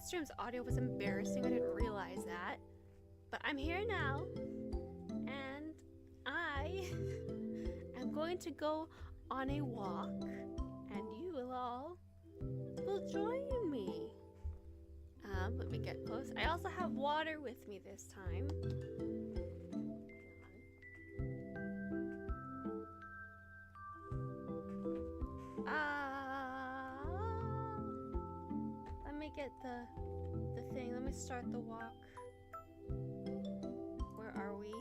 last stream's audio was embarrassing. I didn't realize that. But I'm here now. And I am going to go on a walk. And you will all join me. Let me get close. I also have water with me this time. Let me get the thing. Let me start the walk. Where are we?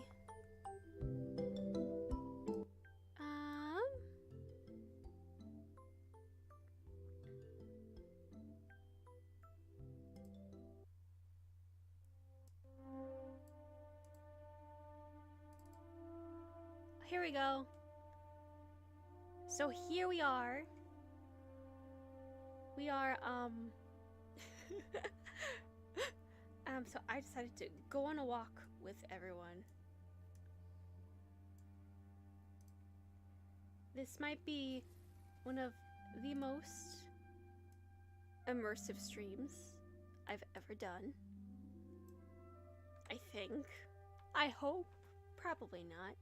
Here we go. So here we are. We are, so I decided to go on a walk with everyone. This might be one of the most immersive streams I've ever done. I think. I hope. Probably not.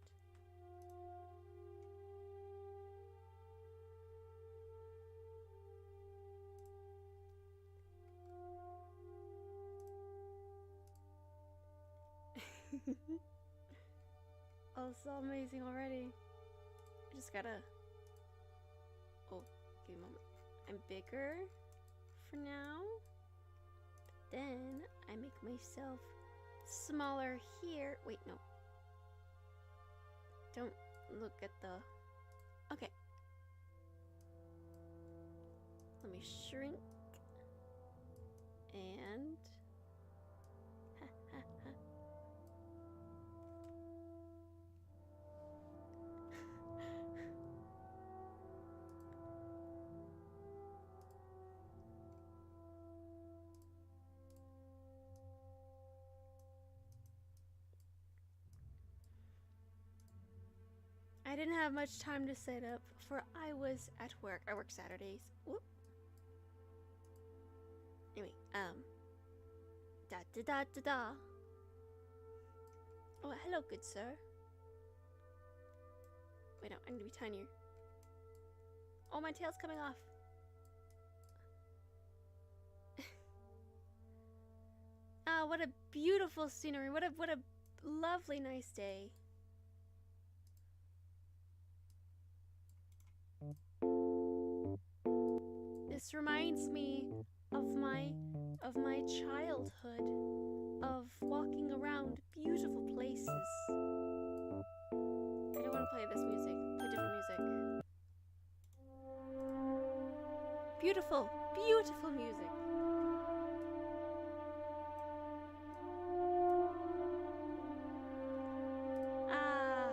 Oh, it's so amazing already. I just gotta... Oh, give me a moment. I'm bigger for now. But then I make myself smaller here. Wait, no. Don't look at the... Okay. Let me shrink. And... I didn't have much time to set up, for I was at work. I work Saturdays. Whoop. Anyway, da da da da da. Oh, hello, good sir. Wait, no, I need to be tinier. Oh, my tail's coming off. Ah, what a beautiful scenery. What a lovely, nice day. This reminds me of my childhood, of walking around beautiful places. I don't want to play this music. Play different music. Beautiful, beautiful music. Ah,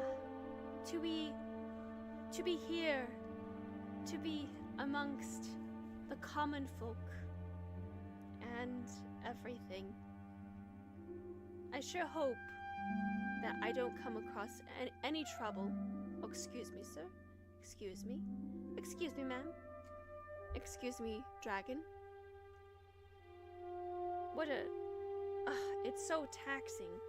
to be here, to be amongst the common folk and everything. I sure hope that I don't come across any trouble. Oh, excuse me, sir. Excuse me. Excuse me, ma'am. Excuse me, dragon. What a... it's so taxing.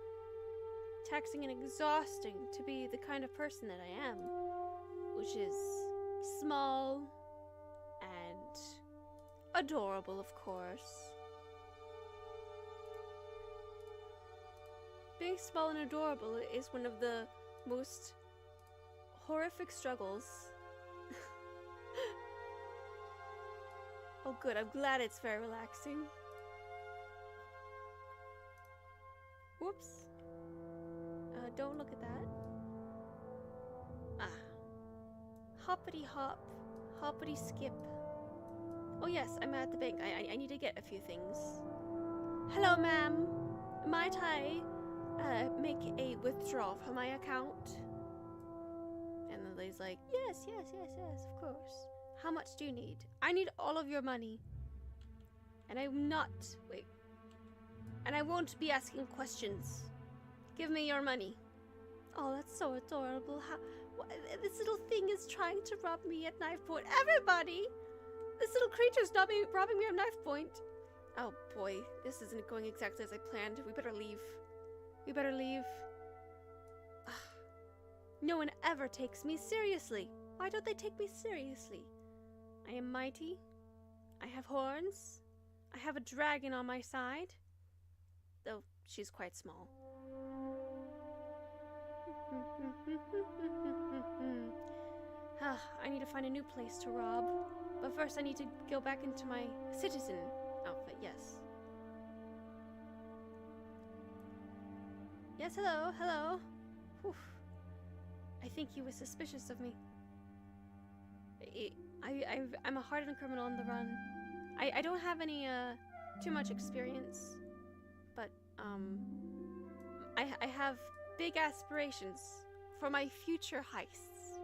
Taxing and exhausting to be the kind of person that I am. Which is small and adorable, of course. Being small and adorable is one of the most horrific struggles. Oh good, I'm glad it's very relaxing. Whoops. Don't look at that. Ah. Hoppity hop, hoppity skip. Oh yes, I'm at the bank. I need to get a few things. Hello, ma'am. Might I make a withdrawal from my account? And the lady's like, yes, of course. How much do you need? I need all of your money. And I'm not... Wait. And I won't be asking questions. Give me your money. Oh, that's so adorable. This little thing is trying to rob me at knife point. Everybody! This little creature's robbing me at knife point. Oh boy, this isn't going exactly as I planned. We better leave. We better leave. No one ever takes me seriously. Why don't they take me seriously? I am mighty. I have horns. I have a dragon on my side. Though she's quite small. I need to find a new place to rob. But first I need to go back into my citizen outfit, yes. Yes, hello, hello. Whew. I think he was suspicious of me. I'm a hardened criminal on the run. I don't have any, too much experience. But, I have big aspirations for my future heists.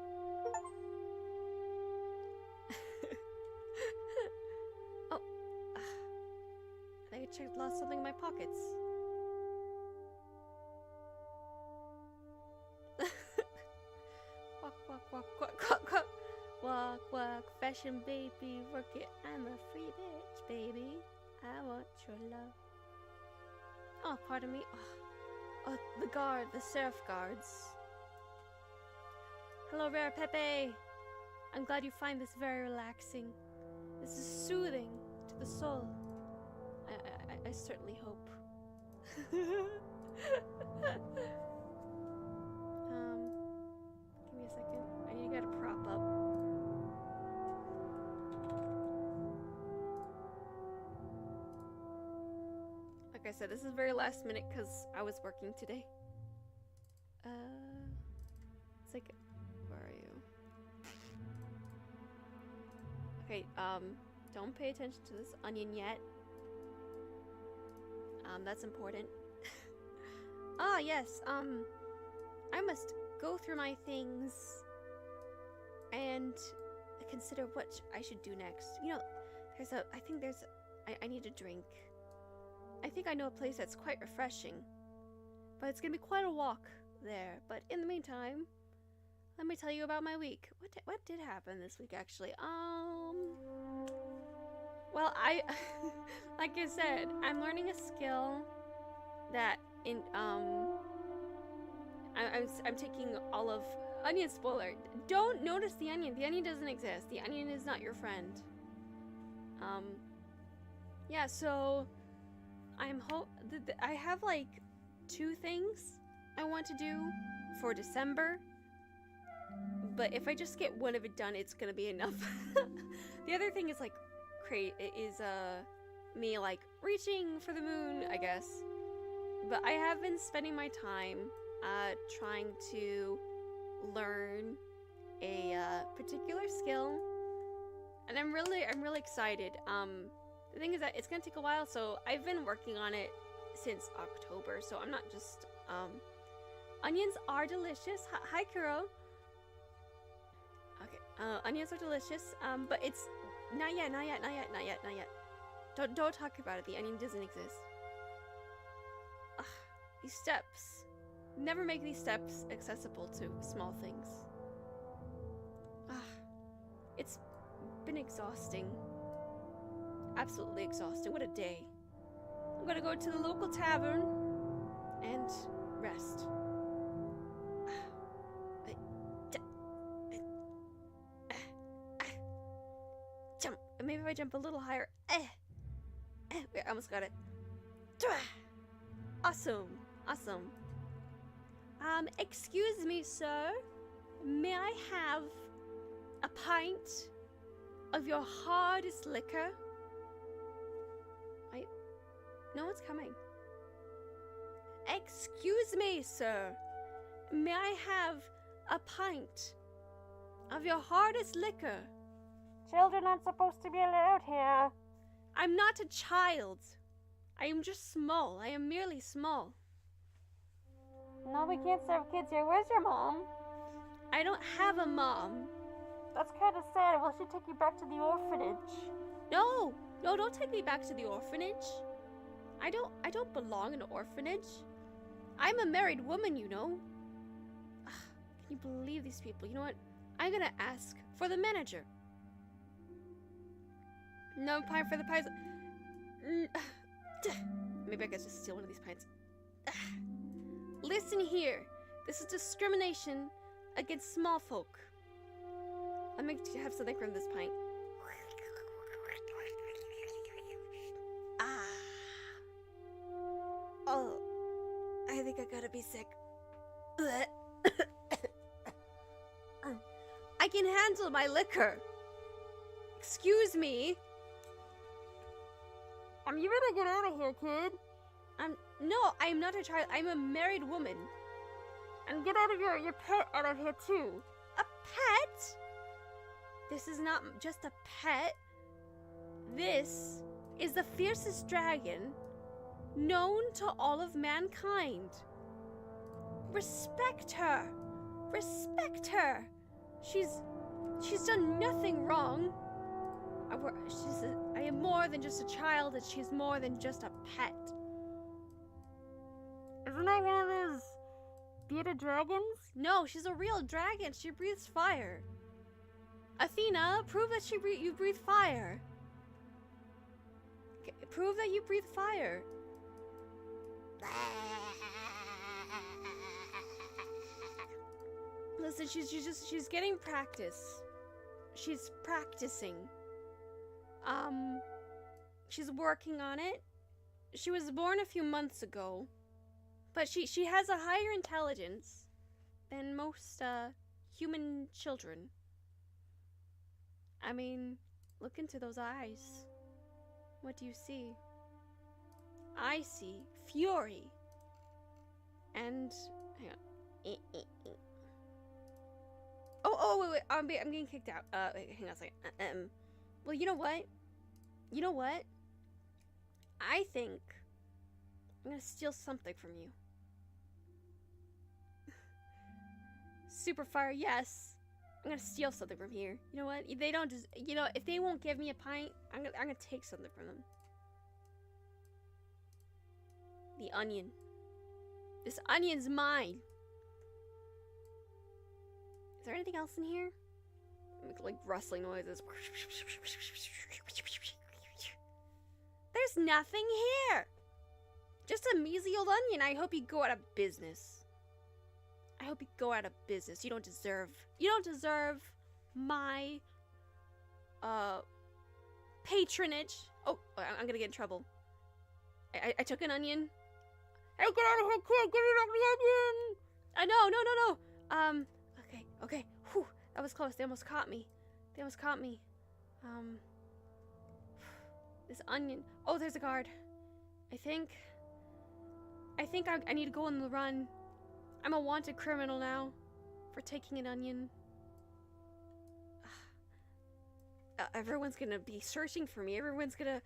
Oh. I lost something in my pockets. Walk, walk, walk, walk, walk, walk. Walk, walk, fashion baby, work it. I'm a free bitch, baby. I want your love. Oh, pardon me. Oh, the seraph guards. Hello, Rare Pepe. I'm glad you find this very relaxing. This is soothing to the soul. I certainly hope. Give me a second. I need to get a prop up. Like I said, this is very last minute because I was working today. It's like, where are you? Okay, don't pay attention to this onion yet. That's important. Ah, yes, I must go through my things and consider what I should do next. You know, I need a drink. I think I know a place that's quite refreshing, but it's gonna be quite a walk there. But in the meantime, let me tell you about my week. What did happen this week, actually? Well, like I said, I'm learning a skill that I'm taking all of onion spoiler. Don't notice the onion. The onion doesn't exist. The onion is not your friend. Yeah, so I have like 2 things I want to do for December. But if I just get one of it done, it's gonna be enough. The other thing is like me like reaching for the moon, I guess. But I have been spending my time trying to learn a particular skill, and I'm really excited. The thing is that it's gonna take a while, so I've been working on it since October, so I'm not just onions are delicious. Hi Kuro. Okay, onions are delicious, but it's not yet. Don't talk about it. The onion doesn't exist. Ugh, these steps. Never make these steps accessible to small things. It's been exhausting. Absolutely exhausting. What a day. I'm gonna go to the local tavern and rest. Jump. Maybe if I jump a little higher. Wait, I almost got it. Awesome. Excuse me, sir. May I have a pint of your hardest liquor? No one's coming. Excuse me, sir. May I have a pint of your hardest liquor? Children aren't supposed to be allowed here. I'm not a child. I am just small. I am merely small. No, we can't serve kids here. Where's your mom? I don't have a mom. That's kind of sad. Will she take you back to the orphanage? No, don't take me back to the orphanage. I don't belong in an orphanage. I'm a married woman, you know. Ugh, can you believe these people? You know what? I'm gonna ask for the manager. No pie for the pies. Maybe I could just steal one of these pints. Listen here. This is discrimination against small folk. Let me have something from this pint. Ah. Oh, I think I gotta be sick. I can handle my liquor. Excuse me. You better get out of here, kid. No, I am not a child. I'm a married woman. And get out of your pet out of here, too. A pet? This is not just a pet. This is the fiercest dragon known to all of mankind. Respect her. Respect her. She's done nothing wrong. I am more than just a child, and she's more than just a pet. Isn't that one of those bearded dragons? No, she's a real dragon. She breathes fire. Athena, prove that you breathe fire. Prove that you breathe fire. Listen, she's getting practice. She's practicing. She's working on it. She was born a few months ago, but she has a higher intelligence than most human children. I mean, look into those eyes. What do you see? I see fury. And hang on. Oh, wait. I'm getting kicked out. Wait, hang on a second. Well, you know what? I think I'm gonna steal something from you. Super fire, yes. I'm gonna steal something from here. You know what? They don't just, if they won't give me a pint, I'm gonna take something from them. The onion. This onion's mine. Is there anything else in here? Like rustling noises. There's nothing here. Just a measly old onion. I hope you go out of business. I hope you go out of business. You don't deserve my patronage. Oh, I'm gonna get in trouble. I took an onion. Hey, get out of here, kid! Get rid of the onion! No. Okay. Whew, that was close. They almost caught me. This onion. Oh, there's a guard. I think I need to go on the run. I'm a wanted criminal now for taking an onion. Everyone's gonna be searching for me. Everyone's gonna,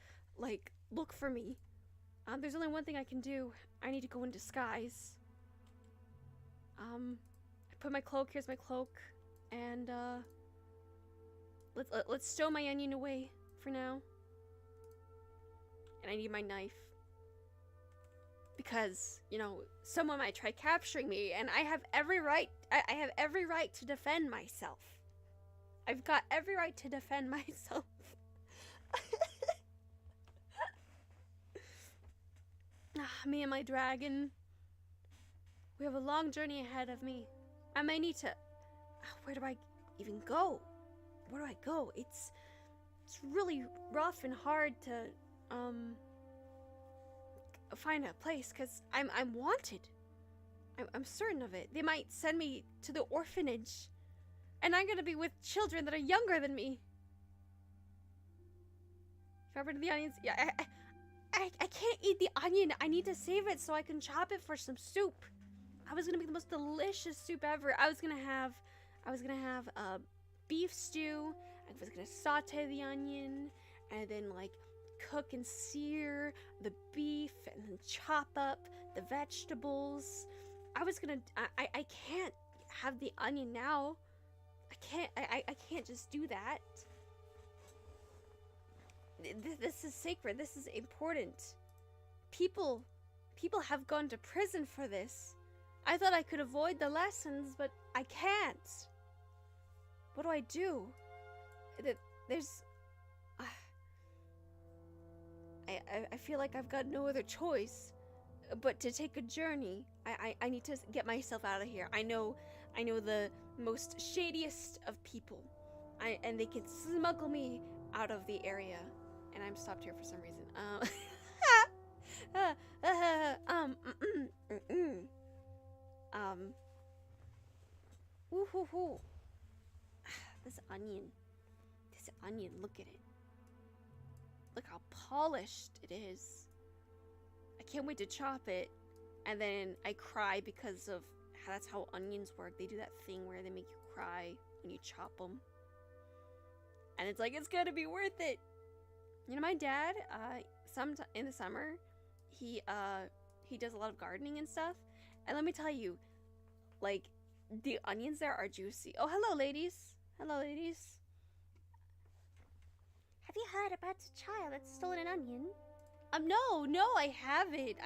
look for me. There's only one thing I can do. I need to go in disguise. I put my cloak. Here's my cloak. And, let's stow my onion away for now. And I need my knife. Because, someone might try capturing me, and I have every right. I have every right to defend myself. I've got every right to defend myself. Me and my dragon. We have a long journey ahead of me. I may need to... Where do I even go? Where do I go? It's really rough and hard to, find a place, because I'm wanted. I'm certain of it. They might send me to the orphanage, and I'm gonna be with children that are younger than me. Got rid of the onions. Yeah, I can't eat the onion. I need to save it so I can chop it for some soup. I was gonna make the most delicious soup ever. I was gonna have a beef stew. I was gonna saute the onion, and then cook and sear the beef, and then chop up the vegetables. I can't have the onion now. I can't just do that. This is sacred. This is important. People have gone to prison for this. I thought I could avoid the lessons, but I can't. What do I do? There's... I feel like I've got no other choice but to take a journey. I need to get myself out of here. I know the most shadiest of people. And they can smuggle me out of the area. And I'm stopped here for some reason. Woohoo. This onion, look at it. Look how polished it is. I can't wait to chop it. And then I cry because of that's how onions work. They do that thing where they make you cry when you chop them. And it's like, it's gonna be worth it. You know, my dad, in the summer, he does a lot of gardening and stuff. And let me tell you, like, the onions there are juicy. Oh, hello, ladies. Hello, ladies. Have you heard about a child that's stolen an onion? No, I haven't.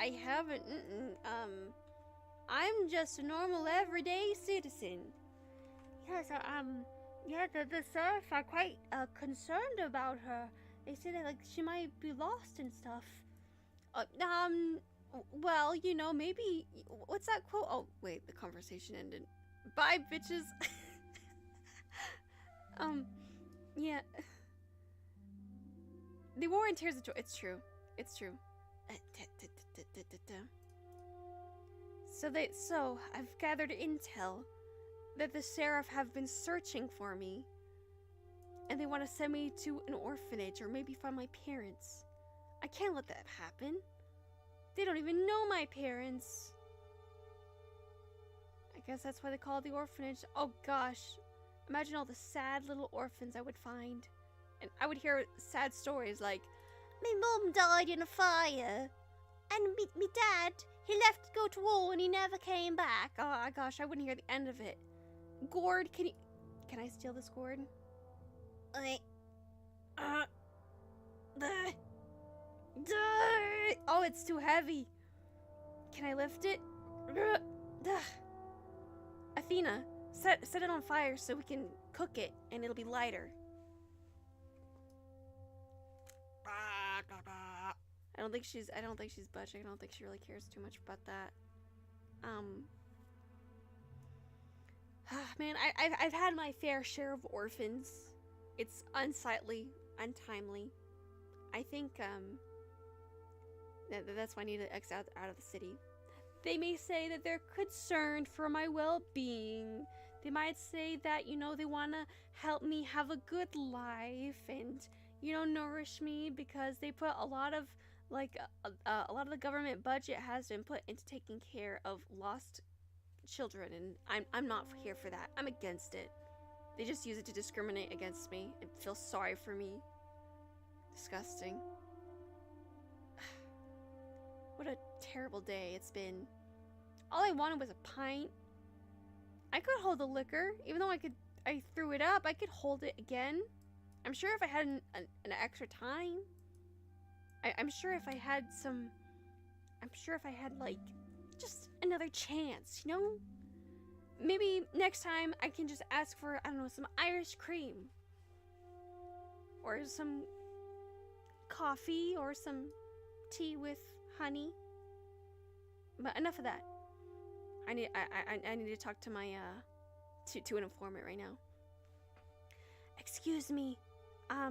I'm just a normal, everyday citizen. Yes, yeah, the sheriff are quite concerned about her. They say that, like, she might be lost and stuff. Well, you know, maybe, what's that quote? Oh, wait, the conversation ended. Bye, bitches. Yeah. The war and tears of joy. It's true. So I've gathered intel that the sheriff have been searching for me, and they want to send me to an orphanage or maybe find my parents. I can't let that happen. They don't even know my parents. I guess that's why they call it the orphanage. Oh gosh, imagine all the sad little orphans I would find. And I would hear sad stories like, my mum died in a fire, and me dad, he left to go to war and he never came back. oh gosh, I wouldn't hear the end of it. Gourd, can I steal this gourd? Oh, it's too heavy. Can I lift it? Athena, set it on fire so we can cook it and it'll be lighter. I don't think she's budging. I don't think she really cares too much about that. Man, I've had my fair share of orphans. It's unsightly, untimely. I think that's why I need to exit out of the city. They may say that they're concerned for my well-being. They might say that, you know, they want to help me have a good life and, you know, nourish me, because they put a lot of, like, a lot of the government budget has been put into taking care of lost children, and I'm not here for that. I'm against it. They just use it to discriminate against me and feel sorry for me. Disgusting. What a terrible day it's been. All I wanted was a pint. I could hold the liquor, even though I threw it up. I could hold it again. I'm sure if I had an extra time. I'm sure if I had like just another chance, you know? Maybe next time I can just ask for, I don't know, some Irish cream. Or some coffee, or some tea with honey. But enough of that. I need to talk to my to an informant right now. Excuse me. I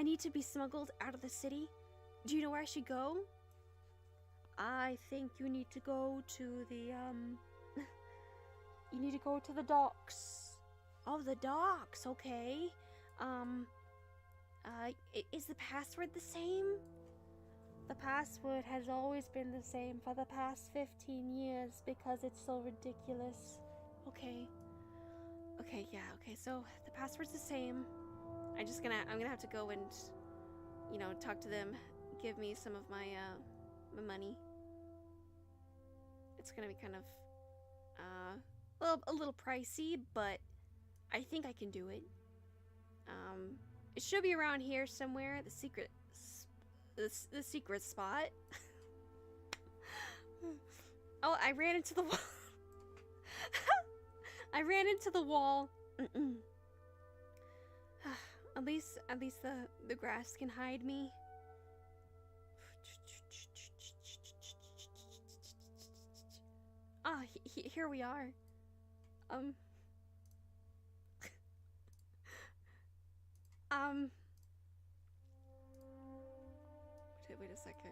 need to be smuggled out of the city. Do you know where I should go? I think you need to go to the you need to go to the docks. Oh, the docks, okay. Is the password the same? The password has always been the same for the past 15 years because it's so ridiculous. Okay. Okay, yeah, okay, so the password's the same. I'm gonna have to go and, you know, talk to them, give me some of my money. It's gonna be kind of, a little pricey, but I think I can do it. It should be around here somewhere, the secret spot. Oh, I ran into the wall. I ran into the wall. At least the grass can hide me. here we are. Wait a second.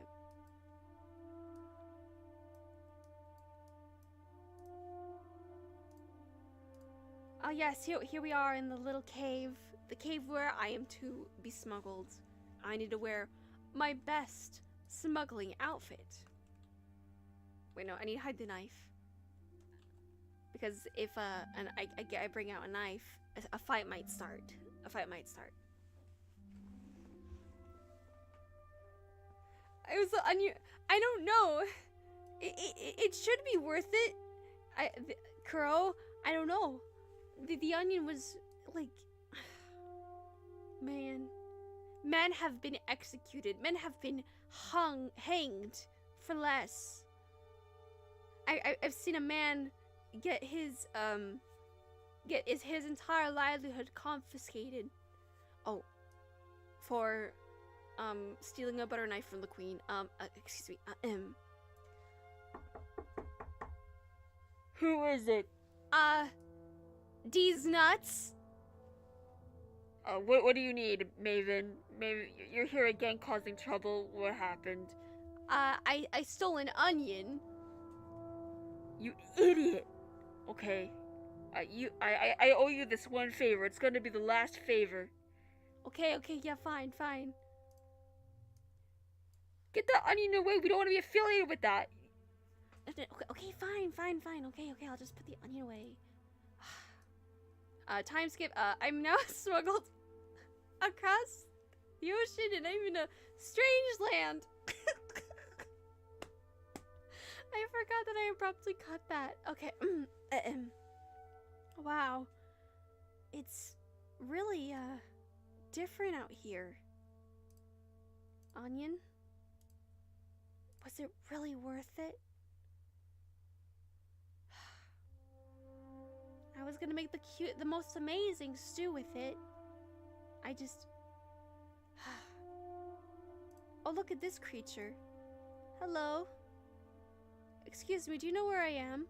Oh yes, here we are in the little cave. The cave where I am to be smuggled. I need to wear my best smuggling outfit. Wait, no, I need to hide the knife. Because if I bring out a knife, a fight might start. A fight might start. I don't know. It should be worth it. Kuro, I don't know. The onion was like, man. Men have been executed. Men have been hanged for less. I've seen a man get his entire livelihood confiscated. Oh, for stealing a butter knife from the queen. Excuse me. Who is it? These nuts. What do you need, Maven? Maven, you're here again causing trouble. What happened? I stole an onion. You idiot! Okay. I owe you this one favor. It's gonna be the last favor. Okay, yeah, fine. Get that onion away. We don't want to be affiliated with that. Okay, fine. Okay, I'll just put the onion away. Time skip. I'm now smuggled across the ocean and I'm in a strange land. I forgot that I abruptly cut that. Okay. Wow. It's really, different out here. Onion? Was it really worth it? I was gonna make the most amazing stew with it. I just... Oh, look at this creature. Hello. Excuse me, do you know where I am?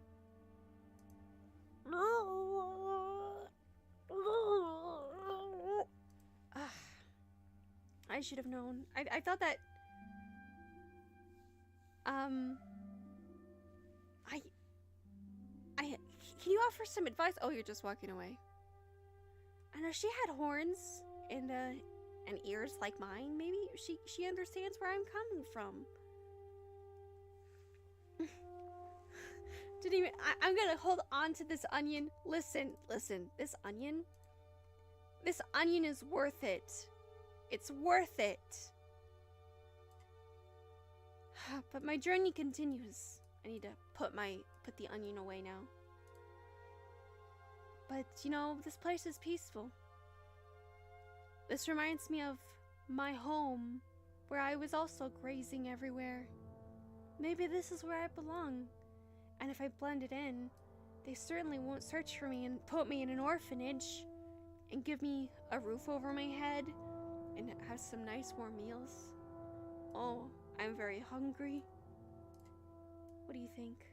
I should have known. I thought that... Can you offer some advice? Oh, you're just walking away. I know she had horns and ears like mine. Maybe she understands where I'm coming from. Didn't even. I'm gonna hold on to this onion. Listen. This onion is worth it. It's worth it. But my journey continues. I need to put the onion away now. But, you know, this place is peaceful. This reminds me of my home, where I was also grazing everywhere. Maybe this is where I belong. And if I blend it in, they certainly won't search for me and put me in an orphanage and give me a roof over my head and have some nice warm meals. Oh, I'm very hungry. What do you think?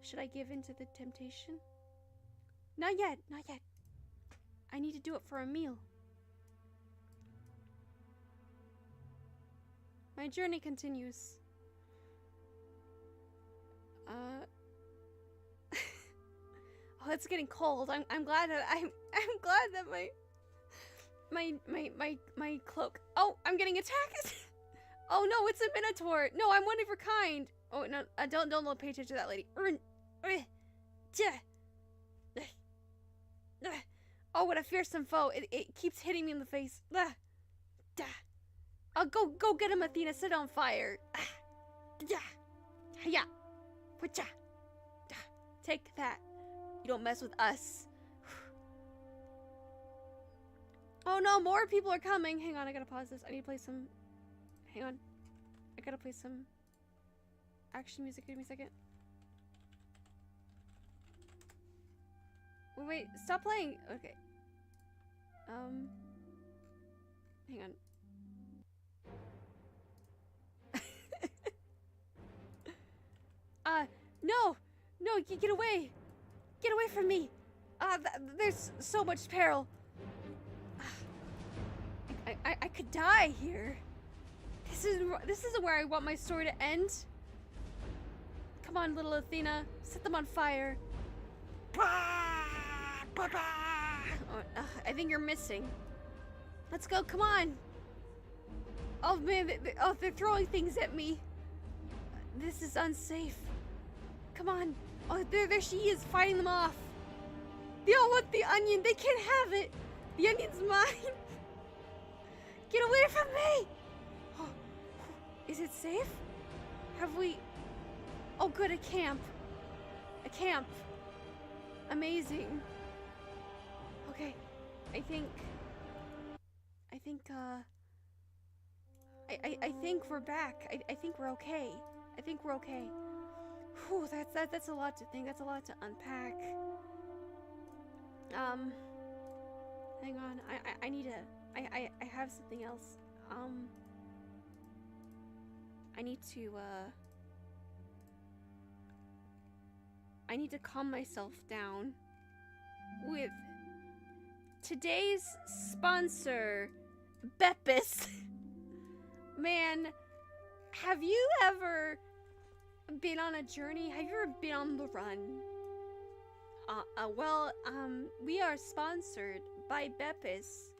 Should I give in to the temptation? Not yet. I need to do it for a meal. My journey continues. Oh, it's getting cold. I'm glad that I'm glad that my cloak. Oh, I'm getting attacked. Oh no, it's a minotaur. No, I'm one of a kind. Oh no, don't pay attention to that lady. Oh, what a fearsome foe. It keeps hitting me in the face. Oh, go get him, Athena. Set on fire. Take that. You don't mess with us. Oh no, more people are coming. Hang on, I gotta pause this. I need to play some... Hang on. I gotta play some action music. Give me a second. Wait, stop playing. Okay. Hang on. No, No, get away! Get away from me! There's so much peril. I could die here. This isn't where I want my story to end. Come on, little Athena, set them on fire. I think you're missing. Let's go, come on. Oh man, they're throwing things at me. This is unsafe. Come on. Oh, there she is, fighting them off. They all want the onion. They can't have it. The onion's mine. Get away from me. Oh, is it safe? Have we... Oh, good, a camp. A camp. Amazing. Okay, I think we're back. I think we're okay. I think we're okay. Whew, that's a lot to think. That's a lot to unpack. Hang on. I need to. I have something else. I need to calm myself down with today's sponsor, Beppis. Man, have you ever been on a journey? Have you ever been on the run? Well, we are sponsored by Beppis.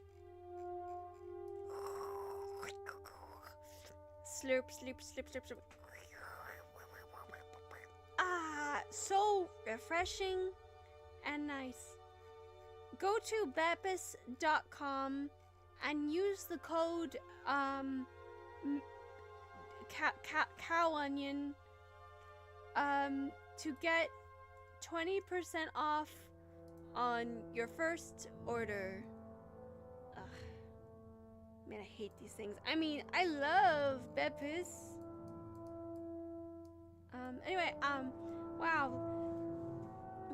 Slurp, slurp, slurp, slurp, slurp. So refreshing and nice. Go to Beppis.com and use the code cow onion to get 20% off on your first order. Ugh. Man, I hate these things. I mean, I love Beppis. Anyway, wow.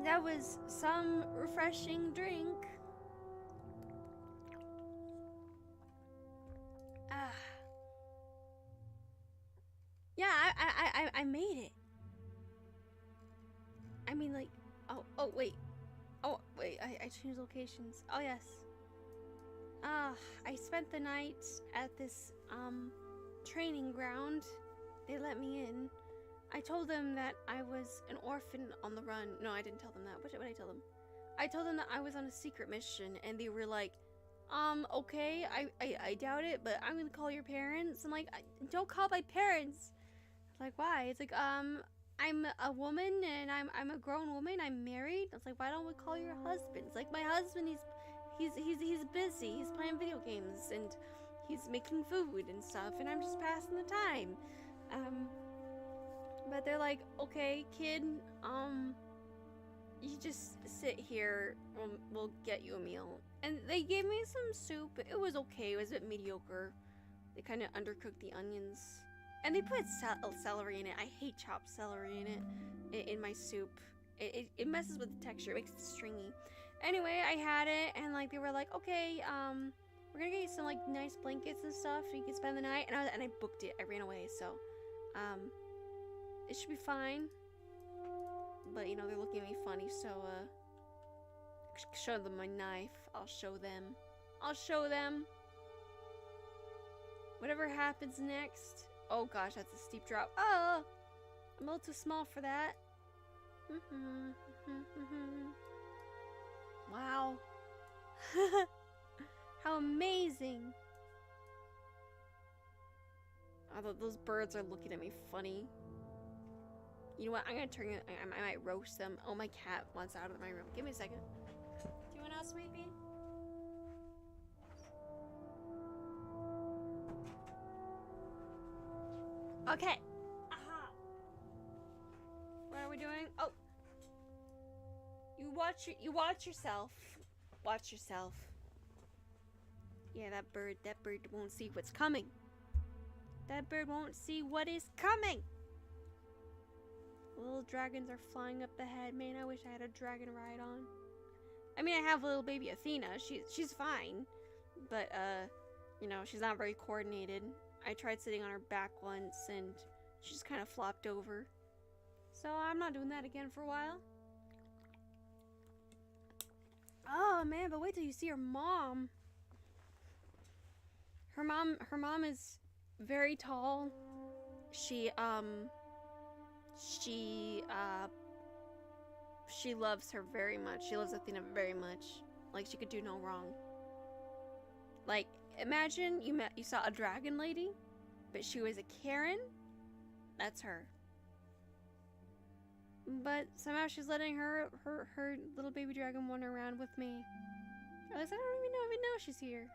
That was some refreshing drink. Yeah, I made it. I mean, like, oh wait, I changed locations. Oh yes. I spent the night at this training ground. They let me in. I told them that I was an orphan on the run. No, I didn't tell them that. What did I tell them? I told them that I was on a secret mission, and they were like, okay, I doubt it, but I'm gonna call your parents. I'm like, don't call my parents. Like, why? It's like, I'm a woman, and I'm a grown woman. I'm married. I was like, why don't we call your husband? It's like, my husband, he's busy. He's playing video games, and he's making food and stuff, and I'm just passing the time. But they're like, okay, kid, you just sit here, we'll get you a meal. And they gave me some soup. It was okay, it was a bit mediocre. They kind of undercooked the onions. And they put celery in it. I hate chopped celery in it, in my soup. It messes with the texture, it makes it stringy. Anyway, I had it, and like, they were like, okay, we're gonna get you some like nice blankets and stuff so you can spend the night. And I booked it, I ran away, so, it should be fine. But, you know, they're looking at me funny, so, show them my knife. I'll show them. Whatever happens next. Oh gosh, that's a steep drop. Oh! I'm a little too small for that. Wow. How amazing. Oh, those birds are looking at me funny. You know what? I'm gonna turn it. I might roast them. Oh, my cat wants out of my room. Give me a second. Do you want out, sweetie? Okay. Aha. What are we doing? Oh. You watch yourself. Watch yourself. Yeah, that bird won't see what's coming. That bird won't see what is coming. Little dragons are flying up ahead. Man, I wish I had a dragon ride on. I mean, I have little baby Athena. She's fine. But, you know, she's not very coordinated. I tried sitting on her back once, and she just kind of flopped over. so I'm not doing that again for a while. Oh man, but wait till you see her mom. Her mom is very tall. She loves her very much. She loves Athena very much. Like, she could do no wrong. Like, imagine you saw a dragon lady, but she was a Karen. That's her. But somehow she's letting her little baby dragon wander around with me. At least I don't even know she's here.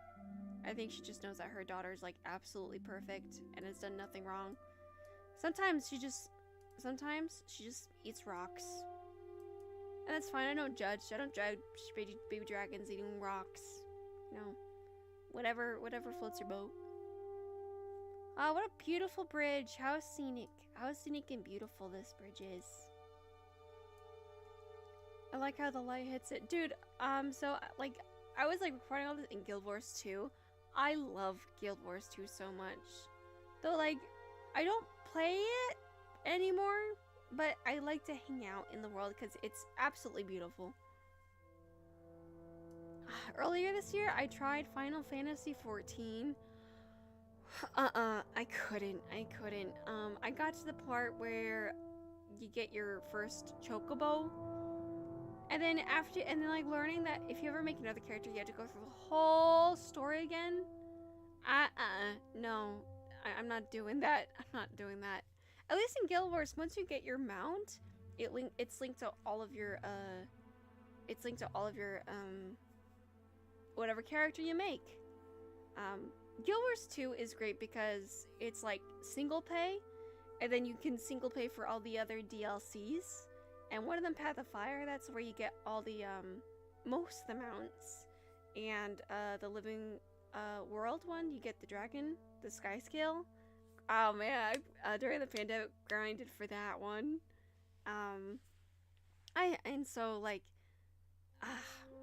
I think she just knows that her daughter's like absolutely perfect and has done nothing wrong. Sometimes she just eats rocks. And that's fine. I don't judge baby dragons eating rocks. You know, whatever floats your boat. Oh, what a beautiful bridge. How scenic and beautiful this bridge is. I like how the light hits it. Dude, so, like, I was, like, recording all this in Guild Wars 2. I love Guild Wars 2 so much. Though, like, I don't play it anymore, but I like to hang out in the world because it's absolutely beautiful. Earlier this year, I tried Final Fantasy 14. I couldn't. I got to the part where you get your first chocobo. And then like learning that if you ever make another character, you have to go through the whole story again. No. I'm not doing that. At least in Guild Wars, once you get your mount, it's linked to all of your whatever character you make. Guild Wars 2 is great because it's like single pay, and then you can single pay for all the other DLCs. And one of them, Path of Fire, that's where you get all the most of the mounts. And the Living World one, you get the dragon, the sky scale. Oh man, I during the pandemic grinded for that one.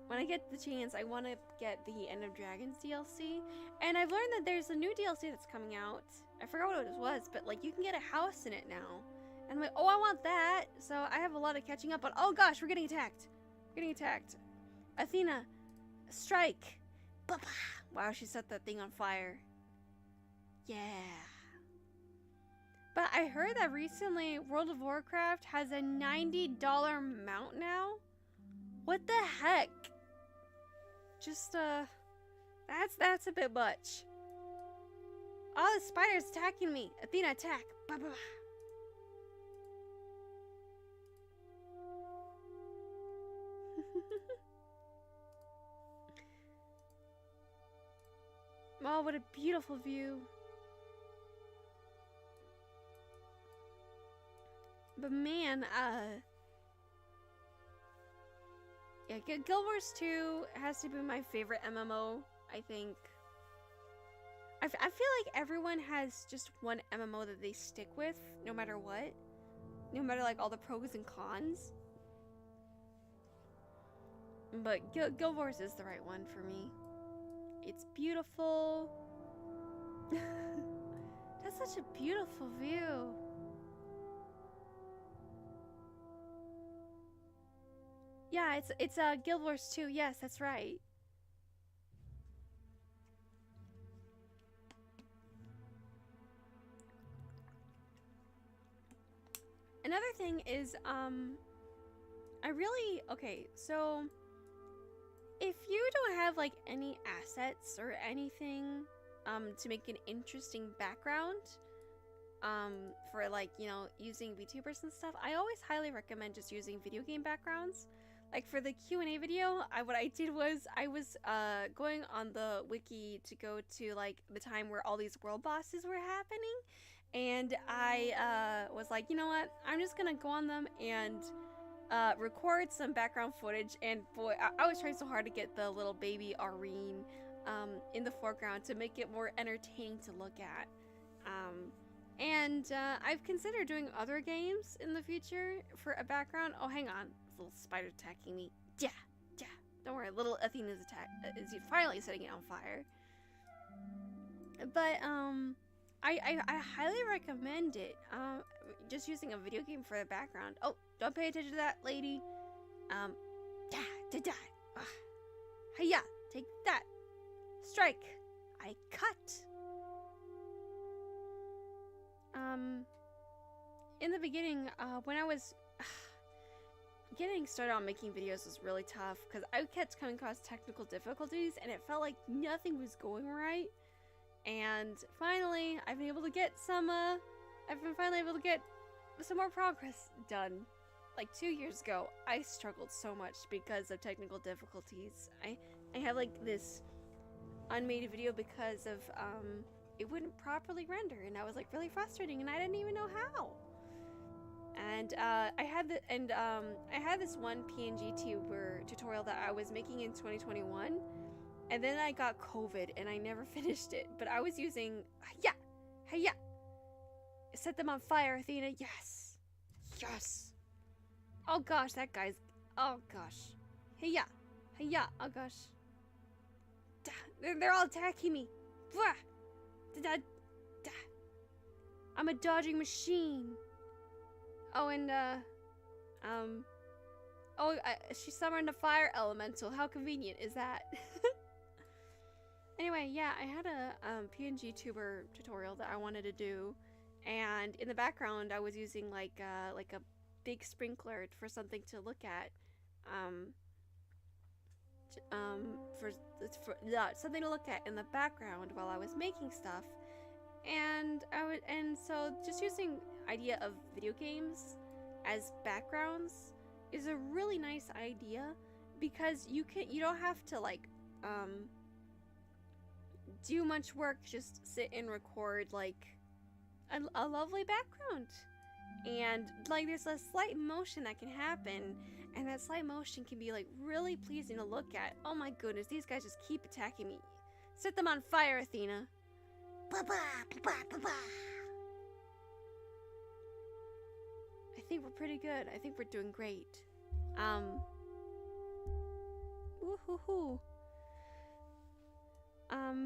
When I get the chance, I want to get the End of Dragons DLC. And I've learned that there's a new DLC that's coming out. I forgot what it was, but like you can get a house in it now. And I'm like, oh, I want that. So I have a lot of catching up on. Oh gosh, we're getting attacked. Athena, strike. Wow, she set that thing on fire. Yeah. But I heard that recently World of Warcraft has a $90 mount now. What the heck? Just, that's a bit much. Oh, the spider's attacking me. Athena, attack. Oh, what a beautiful view. But man, yeah, Guild Wars 2 has to be my favorite MMO, I think. I feel like everyone has just one MMO that they stick with, no matter what. No matter, like, all the pros and cons. But Guild Wars is the right one for me. It's beautiful. That's such a beautiful view. Yeah, it's Guild Wars 2. Yes, that's right. Another thing is okay, so if you don't have like any assets or anything to make an interesting background for like, you know, using VTubers and stuff, I always highly recommend just using video game backgrounds. Like for the Q&A video, what I did was I was going on the wiki to go to like the time where all these world bosses were happening, and I was like, you know what, I'm just gonna go on them and record some background footage. And boy, I was trying so hard to get the little baby Arene in the foreground to make it more entertaining to look at. I've considered doing other games in the future for a background. Oh, hang on. This little spider attacking me. Yeah. Don't worry, little Athena's attack is finally setting it on fire. But, I highly recommend it. just using a video game for the background. Oh, don't pay attention to that, lady. Da, da, da. Hiya, take that. Strike. I cut. In the beginning, when I was getting started on making videos was really tough because I kept coming across technical difficulties and it felt like nothing was going right. And finally, I've been able to get some more progress done. Like 2 years ago, I struggled so much because of technical difficulties. I had like this unmade video because of it wouldn't properly render, and that was like really frustrating, and I didn't even know how. And I had this one PNG tuber tutorial that I was making in 2021, and then I got COVID and I never finished it. But I was using hiya. Set them on fire, Athena. Yes. Oh gosh, that guy's. Oh gosh. Hiya. Oh gosh. They're all attacking me. I'm a dodging machine. Oh, and she summoned a fire elemental. How convenient is that? Anyway, yeah, I had a PNG tuber tutorial that I wanted to do, and in the background I was using like a big sprinkler for something to look at, for something to look at in the background while I was making stuff, and so just using idea of video games as backgrounds is a really nice idea because you don't have to like do much work, just sit and record like a lovely background, and like there's a slight motion that can happen, and that slight motion can be like really pleasing to look at. Oh my goodness, these guys just keep attacking me. Set them on fire, Athena. I think we're pretty good. I think we're doing great. Woohoo.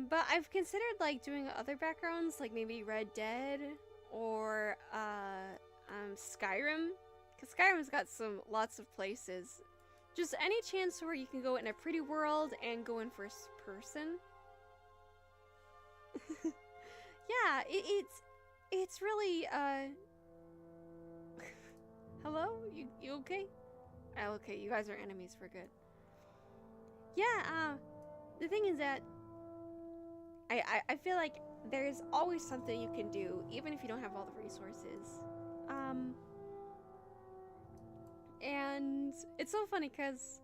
But I've considered like doing other backgrounds, like maybe Red Dead or Skyrim, because Skyrim's got lots of places. Just any chance where you can go in a pretty world and go in first person. Yeah, it's really Hello? You okay? Oh, okay, you guys are enemies for good. Yeah, the thing is that I feel like there's always something you can do, even if you don't have all the resources. And it's so funny because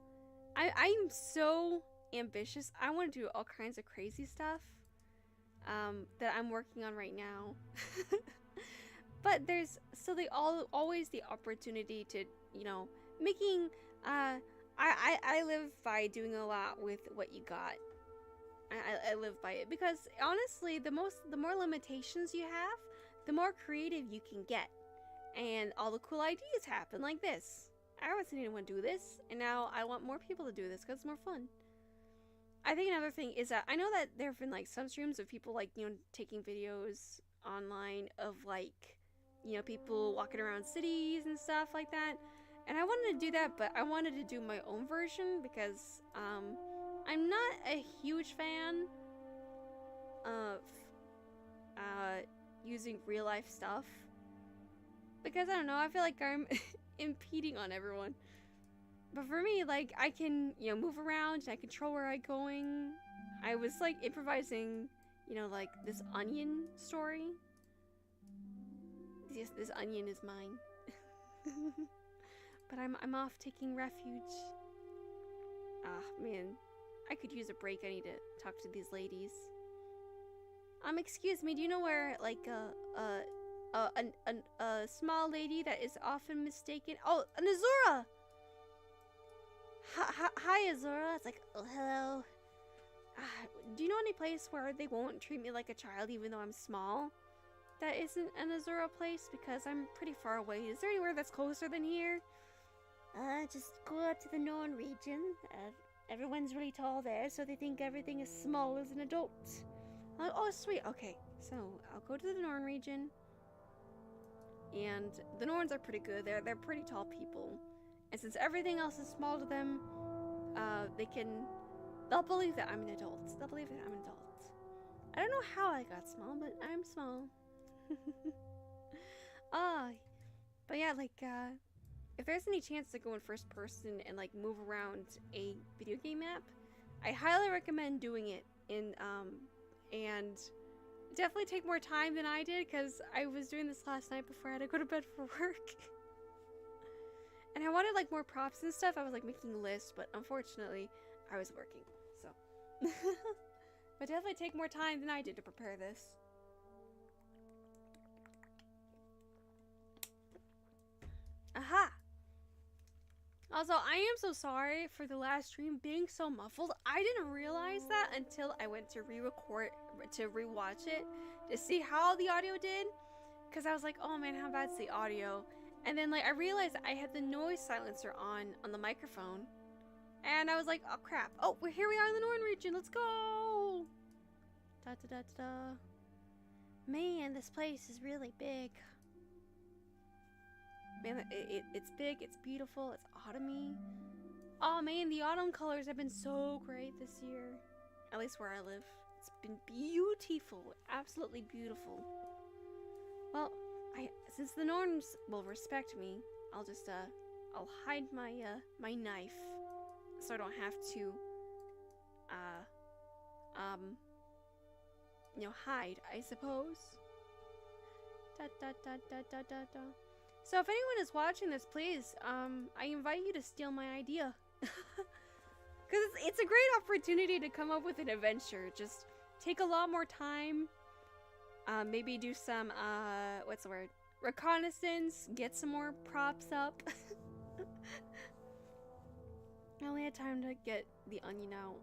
I'm so ambitious. I want to do all kinds of crazy stuff that I'm working on right now. But there's still always the opportunity to, making, I live by doing a lot with what you got. I live by it because honestly, the more limitations you have, the more creative you can get, and all the cool ideas happen like this. I haven't seen anyone do this, and now I want more people to do this because it's more fun. I think another thing is that I know that there have been like some streams of people like taking videos online of like people walking around cities and stuff like that, and I wanted to do that, but I wanted to do my own version because I'm not a huge fan of using real life stuff because I don't know, I feel like I'm impeding on everyone. But for me, like, I can move around and I control where I'm going. I was like improvising like this onion story. This onion is mine. But I'm off taking refuge. Ah, man. I could use a break. I need to talk to these ladies. Excuse me, do you know where, like, a small lady that is often mistaken? Oh, an Azura! Hi, Azura. It's like, oh, hello. Do you know any place where they won't treat me like a child even though I'm small? That isn't an Azura place because I'm pretty far away. Is there anywhere that's closer than here? Just go out to the Norn region. Everyone's really tall there, so they think everything is small as an adult. Oh, sweet. Okay, so I'll go to the Norn region. and the Norns are pretty good. They're pretty tall people, and since everything else is small to them, they'll believe that I'm an adult. They'll believe that I'm an adult. I don't know how I got small, but I'm small. But yeah, like, if there's any chance to go in first person and like move around a video game map, I highly recommend doing it and definitely take more time than I did, because I was doing this last night before I had to go to bed for work. And I wanted like more props and stuff. I was like making a list, but unfortunately I was working, so. But definitely take more time than I did to prepare this. Aha! Also, I am so sorry for the last stream being so muffled. I didn't realize that until I went to rewatch it to see how the audio did. Because I was like, oh man, how bad's the audio? And then like I realized I had the noise silencer on the microphone. And I was like, oh crap. Oh, here we are in the Northern region. Let's go! Da da da da da. Man, this place is really big. Man, it's big, it's beautiful, it's autumny. Oh man, the autumn colors have been so great this year. At least where I live. It's been beautiful, absolutely beautiful. Well, since the Norns will respect me, I'll just, I'll hide my, my knife. So I don't have to, you know, hide, I suppose. Da da da da da da da. So if anyone is watching this, please, I invite you to steal my idea. Because it's a great opportunity to come up with an adventure. Just take a lot more time. Maybe do some, what's the word? Reconnaissance. Get some more props up. I only had time to get the onion out.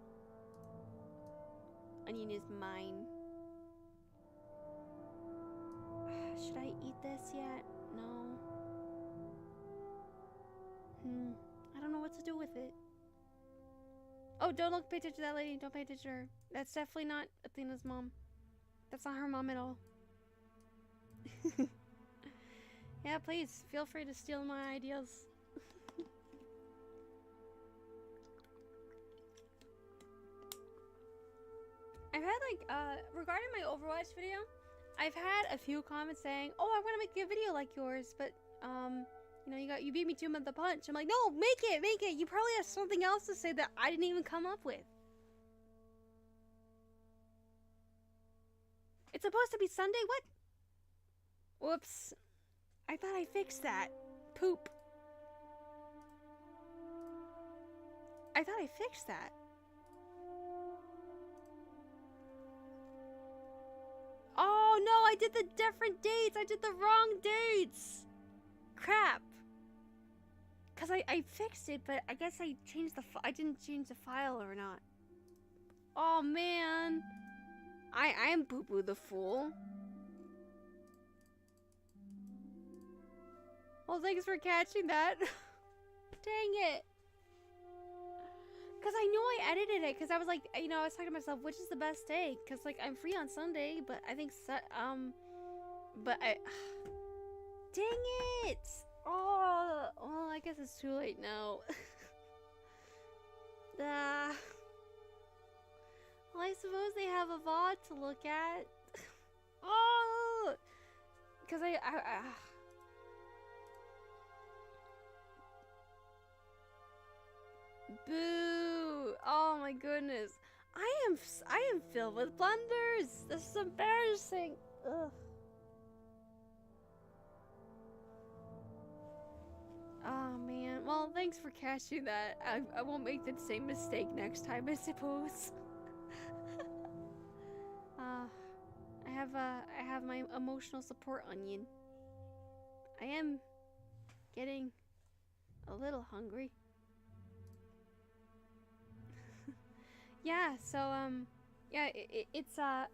Onion is mine. Should I eat this yet? No. I don't know what to do with it. Oh, don't pay attention to that lady. Don't pay attention to her. That's definitely not Athena's mom. That's not her mom at all. Yeah, please, feel free to steal my ideas. I've had like, regarding my Overwatch video, I've had a few comments saying, oh, I want to make a video like yours, but, you know, you beat me to him at the punch. I'm like, no, make it. You probably have something else to say that I didn't even come up with. It's supposed to be Sunday? What? Whoops. I thought I fixed that. Poop. I thought I fixed that. Oh no, I did the different dates. I did the wrong dates. Crap. Cause I fixed it, but I guess I changed I didn't change the file or not. Oh man. I am Boo Boo the Fool. Well, thanks for catching that. Dang it. Because I know I edited it, because I was like, you know, I was talking to myself, which is the best day? Because, like, I'm free on Sunday, but I think, but I, dang it. Oh, well, I guess it's too late now. Well, I suppose they have a VOD to look at. Oh, because boo! Oh my goodness, I am filled with blunders. This is embarrassing. Ugh. Oh man. Well, thanks for catching that. I won't make the same mistake next time, I suppose. I have my emotional support onion. I am getting a little hungry. Yeah, so yeah, it's I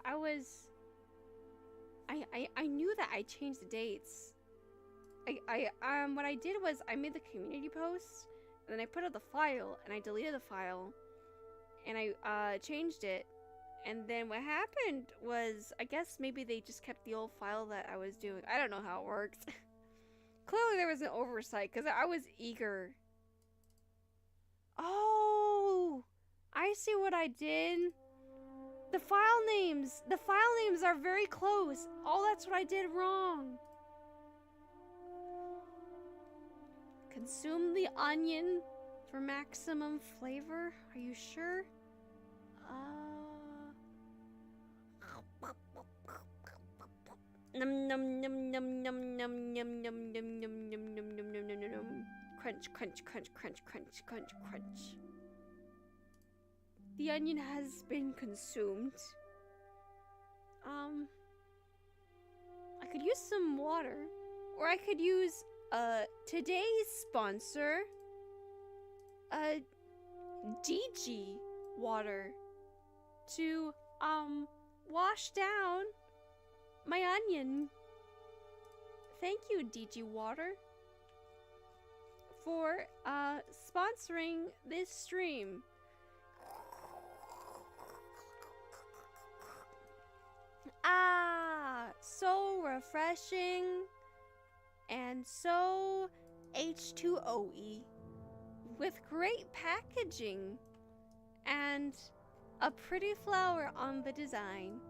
knew that I changed the dates. What I did was I made the community post, and then I put out the file, and I deleted the file, and I changed it, and then what happened was, I guess maybe they just kept the old file that I was doing. I don't know how it works. Clearly there was an oversight, because I was eager. Oh! I see what I did. The file names are very close. Oh, that's what I did wrong. Consume the onion for maximum flavor. Are you sure? Num num num num num num num num num num num num num num num num. Crunch, crunch, crunch, crunch, crunch, crunch, crunch. The onion has been consumed. I could use some water, or I could use today's sponsor, DG water, to wash down my onion. Thank you, DG water, for sponsoring this stream. Ah, so refreshing and so H2OE with great packaging and a pretty flower on the design.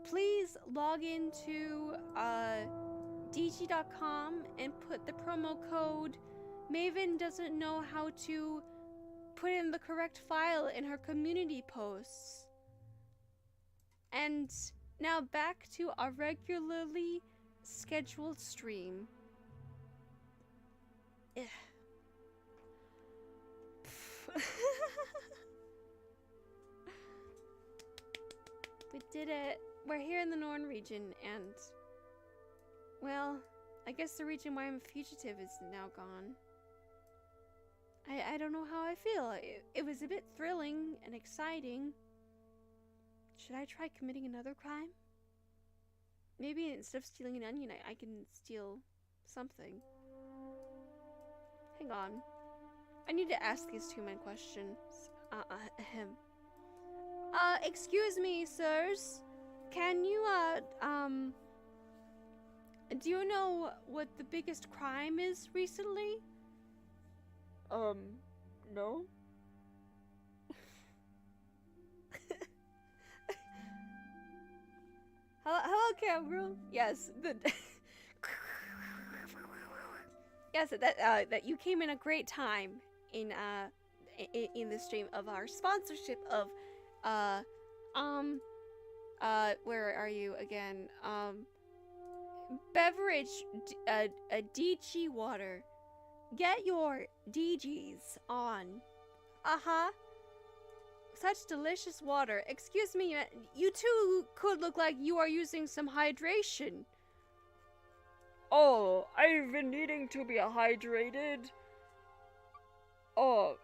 Please log into DG.com and put the promo code Maven doesn't know how to put in the correct file in her community posts. And now back to our regularly scheduled stream. Ugh. We did it. We're here in the Norn region, and well, I guess the region where I'm a fugitive is now gone. I don't know how I feel. It was a bit thrilling and exciting. Should I try committing another crime? Maybe instead of stealing an onion, I can steal something. Hang on. I need to ask these two men questions. Excuse me, sirs. Can you, do you know what the biggest crime is recently? No? Hello, Camgirl. Yes, yes, that you came in a great time in the stream of our sponsorship of where are you again? Beverage, DG water. Get your DGs on. Such delicious water. Excuse me, you two could look like you are using some hydration. Oh, I've been needing to be hydrated. Oh.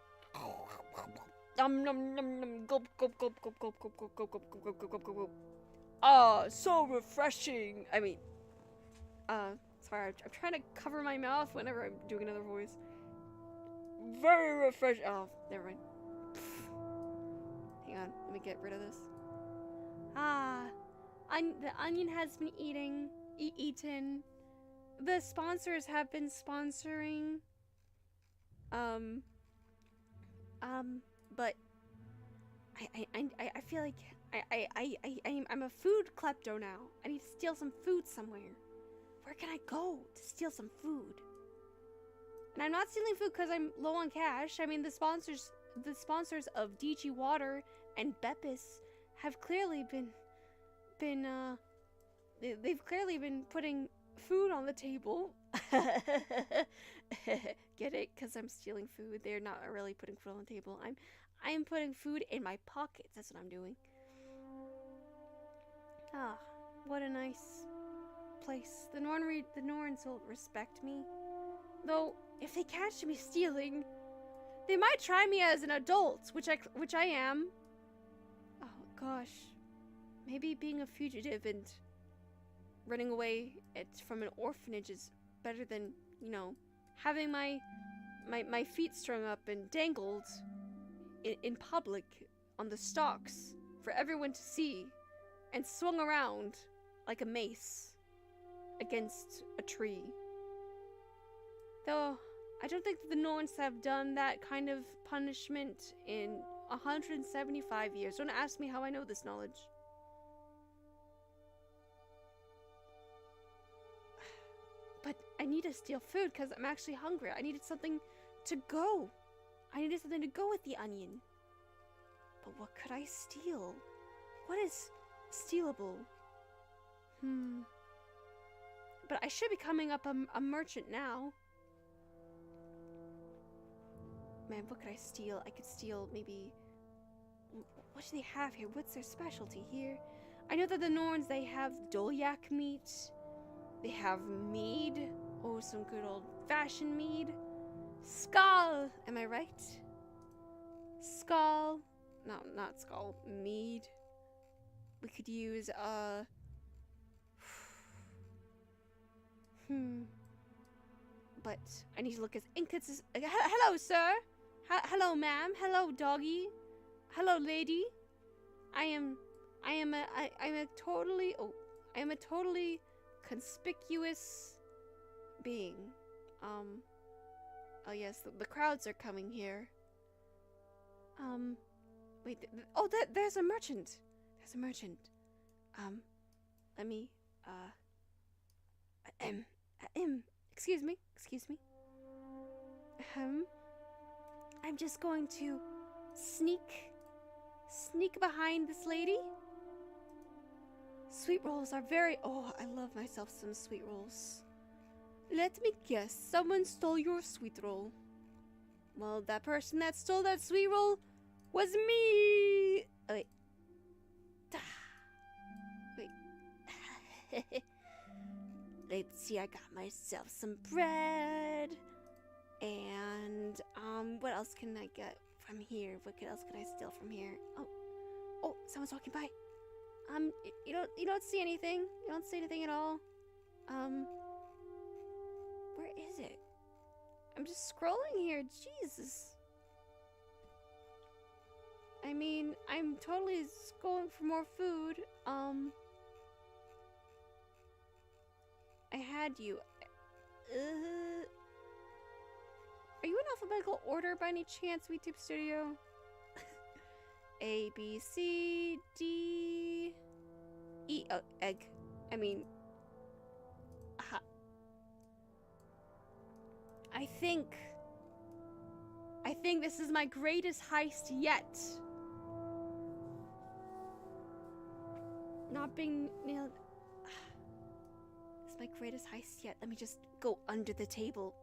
Num num num num. Gulp gulp gulp gulp gulp gulp gulp gulp gulp gulp gulp gulp gulp. Ah, so refreshing. I mean, sorry, I'm trying to cover my mouth whenever I'm doing another voice. Very refreshing. Oh, never mind. Hang on, let me get rid of this. The onion has been eaten. The sponsors have been sponsoring. But I feel like I'm a food klepto now. I need to steal some food somewhere. Where can I go to steal some food? And I'm not stealing food because I'm low on cash. I mean, the sponsors of DG Water and Beppis have clearly they've clearly been putting food on the table. Get it? Because I'm stealing food. They're not really putting food on the table. I'm putting food in my pockets. That's what I'm doing. Ah, what a nice place. The Norns will respect me. Though, if they catch me stealing, they might try me as an adult, which I am. Oh gosh, maybe being a fugitive and running away from an orphanage is better than, you know, having my feet strung up and dangled in public on the stalks for everyone to see and swung around like a mace against a tree. Though, I don't think the Norns have done that kind of punishment in 175 years. Don't ask me how I know this knowledge. But I need to steal food because I'm actually hungry. I needed something to go. I needed something to go with the onion. But what could I steal? What is stealable? But I should be coming up a merchant now. Man, what could I steal? I could steal maybe... What do they have here? What's their specialty here? I know that the Norns, they have dolyak meat. They have mead. Oh, some good old-fashioned mead. Skull! Am I right? Skull. No, not skull. Mead. We could use, But I need to look as inconsistent. Hello, sir. Hello, ma'am. Hello, doggy. Hello, lady. I am a totally conspicuous being. Oh yes, the crowds are coming here. Wait, there's a merchant. There's a merchant. Let me, excuse me. I'm just going to sneak behind this lady. Sweet rolls are very... Oh, I love myself some sweet rolls. Let me guess, someone stole your sweet roll. Well, that person that stole that sweet roll was me! Oh, wait. Wait. Let's see, I got myself some bread. And, what else can I get from here? What else can I steal from here? Oh, someone's walking by. You don't see anything? You don't see anything at all? Where is it? I'm just scrolling here. Jesus. I mean, I'm totally going for more food. I had you. Are you in alphabetical order by any chance, WeTube Studio? A, B, C, D, E. Oh, egg. I mean, aha. I think this is my greatest heist yet. Not being nailed. It's my greatest heist yet. Let me just go under the table.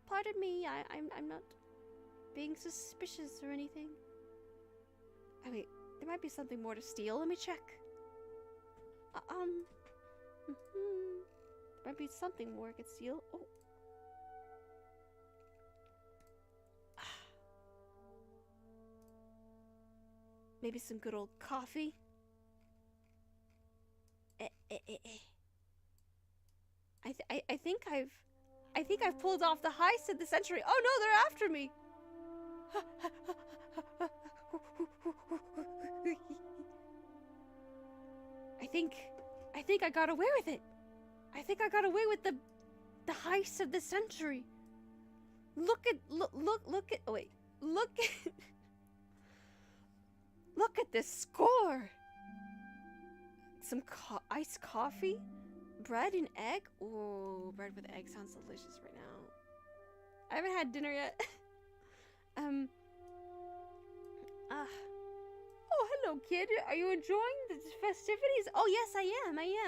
Pardon me, I'm not being suspicious or anything. I mean, there might be something more to steal. Let me check. There might be something more I could steal. Oh. Maybe some good old coffee. I think I've pulled off the heist of the century. Oh no, they're after me. I think I got away with it. I think I got away with the heist of the century. Look at oh wait. Look at this score. Some iced coffee, bread and egg. Oh, bread with egg sounds delicious right now. I haven't had dinner yet. Oh, hello, kid. Are you enjoying the festivities? Oh, yes, I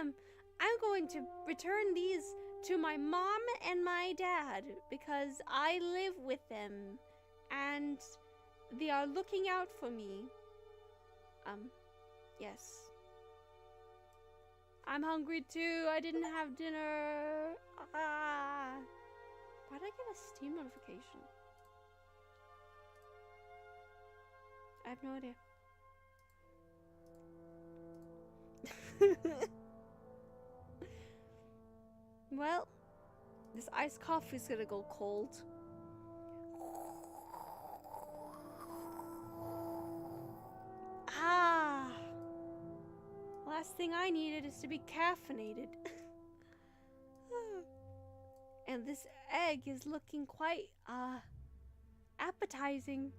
am. I'm going to return these to my mom and my dad because I live with them and they are looking out for me. Yes. I'm hungry too. I didn't have dinner. Why did I get a Steam notification? I have no idea. Well, this iced coffee is gonna go cold. last thing I needed is to be caffeinated. And this egg is looking quite, appetizing.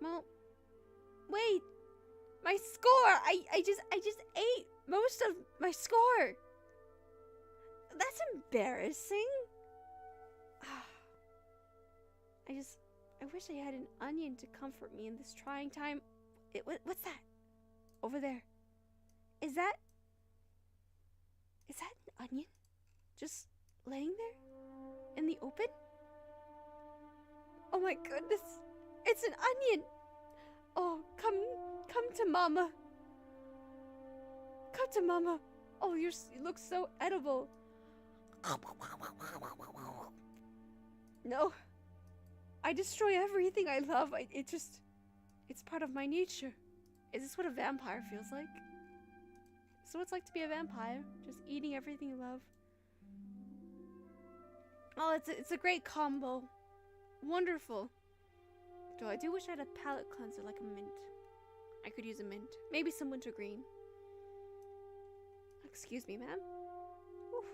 Well, wait, my score! I just ate most of my score. That's embarrassing. I wish I had an onion to comfort me in this trying time. What's that? Over there. Is that an onion? Just laying there? In the open? Oh my goodness. It's an onion. Oh, come to Mama. Come to Mama. Oh, you look so edible. No. I destroy everything I love. It's part of my nature. Is this what a vampire feels like? So it's like to be a vampire, just eating everything you love. Oh, it's a great combo. Wonderful. Though I do wish I had a palate cleanser like a mint. I could use a mint. Maybe some wintergreen. Excuse me, ma'am. Oof.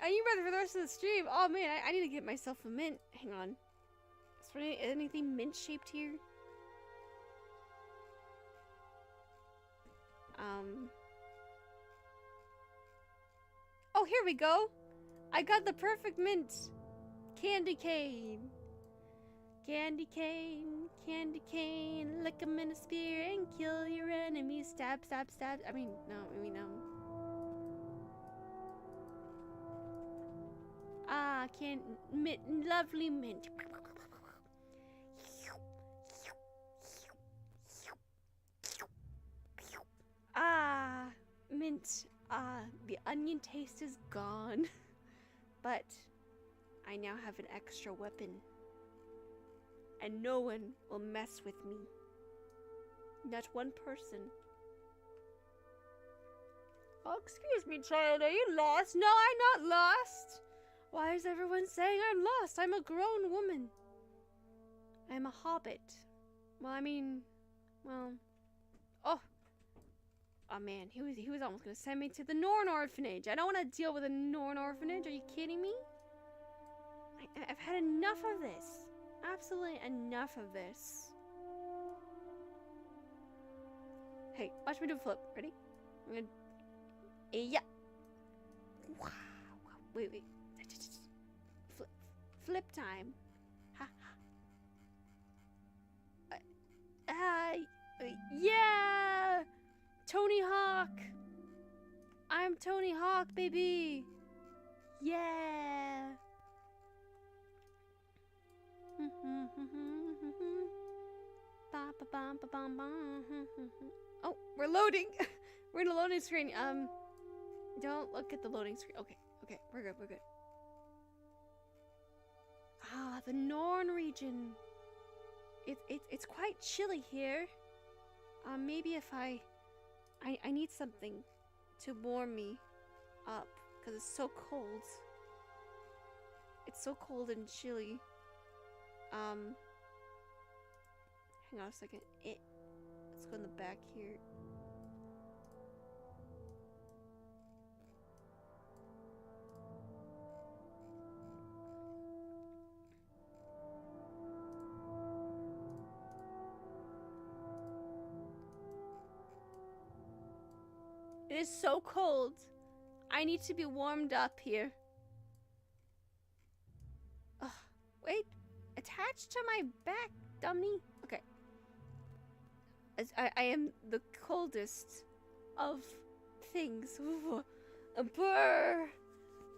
I need bread for the rest of the stream. Oh man, I need to get myself a mint. Hang on. Is there anything mint shaped here? Oh, here we go. I got the perfect mint. Candy cane. Candy cane, candy cane. Lick 'em in a spear and kill your enemies. Stab, stab, stab. I mean, no. Ah, mint, lovely mint. Ah, mint. Ah, the onion taste is gone. But I now have an extra weapon. And no one will mess with me. Not one person. Oh, excuse me, child. Are you lost? No, I'm not lost. Why is everyone saying I'm lost? I'm a grown woman. I'm a hobbit. Well, I mean, well, oh man, he was almost gonna send me to the Norn orphanage. I don't want to deal with a Norn orphanage. Are you kidding me? I've had enough of this. Absolutely enough of this. Hey, watch me do a flip. Ready? I'm gonna. Yeah. Wow. Wait. Flip time. Ha ha. Yeah. Tony Hawk. I'm Tony Hawk, baby. Yeah. Oh, we're loading. We're in a loading screen. Don't look at the loading screen. Okay, we're good. Ah, the Norn region. It's quite chilly here. Maybe if I need something to warm me up because it's so cold. It's so cold and chilly. Hang on a second. Let's go in the back here. It is so cold. I need to be warmed up here. Ugh, wait. Attached to my back, dummy. Okay. As I am the coldest of things. Ooh, a burr.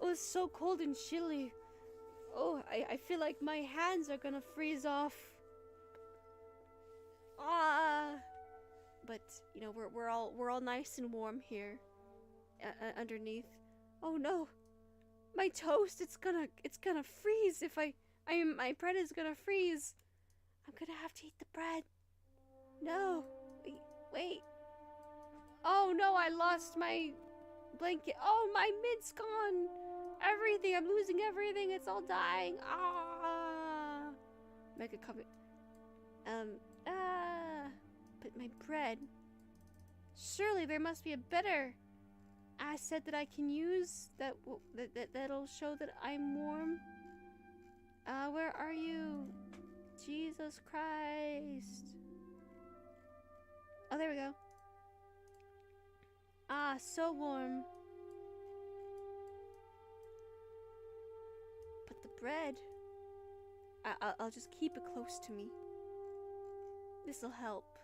Oh, it's so cold and chilly. Oh, I feel like my hands are gonna freeze off. Ah. But you know we're all nice and warm here, underneath. Oh no, my toast! It's gonna freeze if my bread is gonna freeze. I'm gonna have to eat the bread. No, Wait. Oh no, I lost my blanket. Oh, my mid's gone. Everything. I'm losing everything. It's all dying. Ah. Make a copy. But my bread. Surely there must be a better asset that I can use that'll show that I'm warm. Where are you? Jesus Christ. Oh, there we go. Ah, so warm. But the bread, I'll just keep it close to me. This'll help.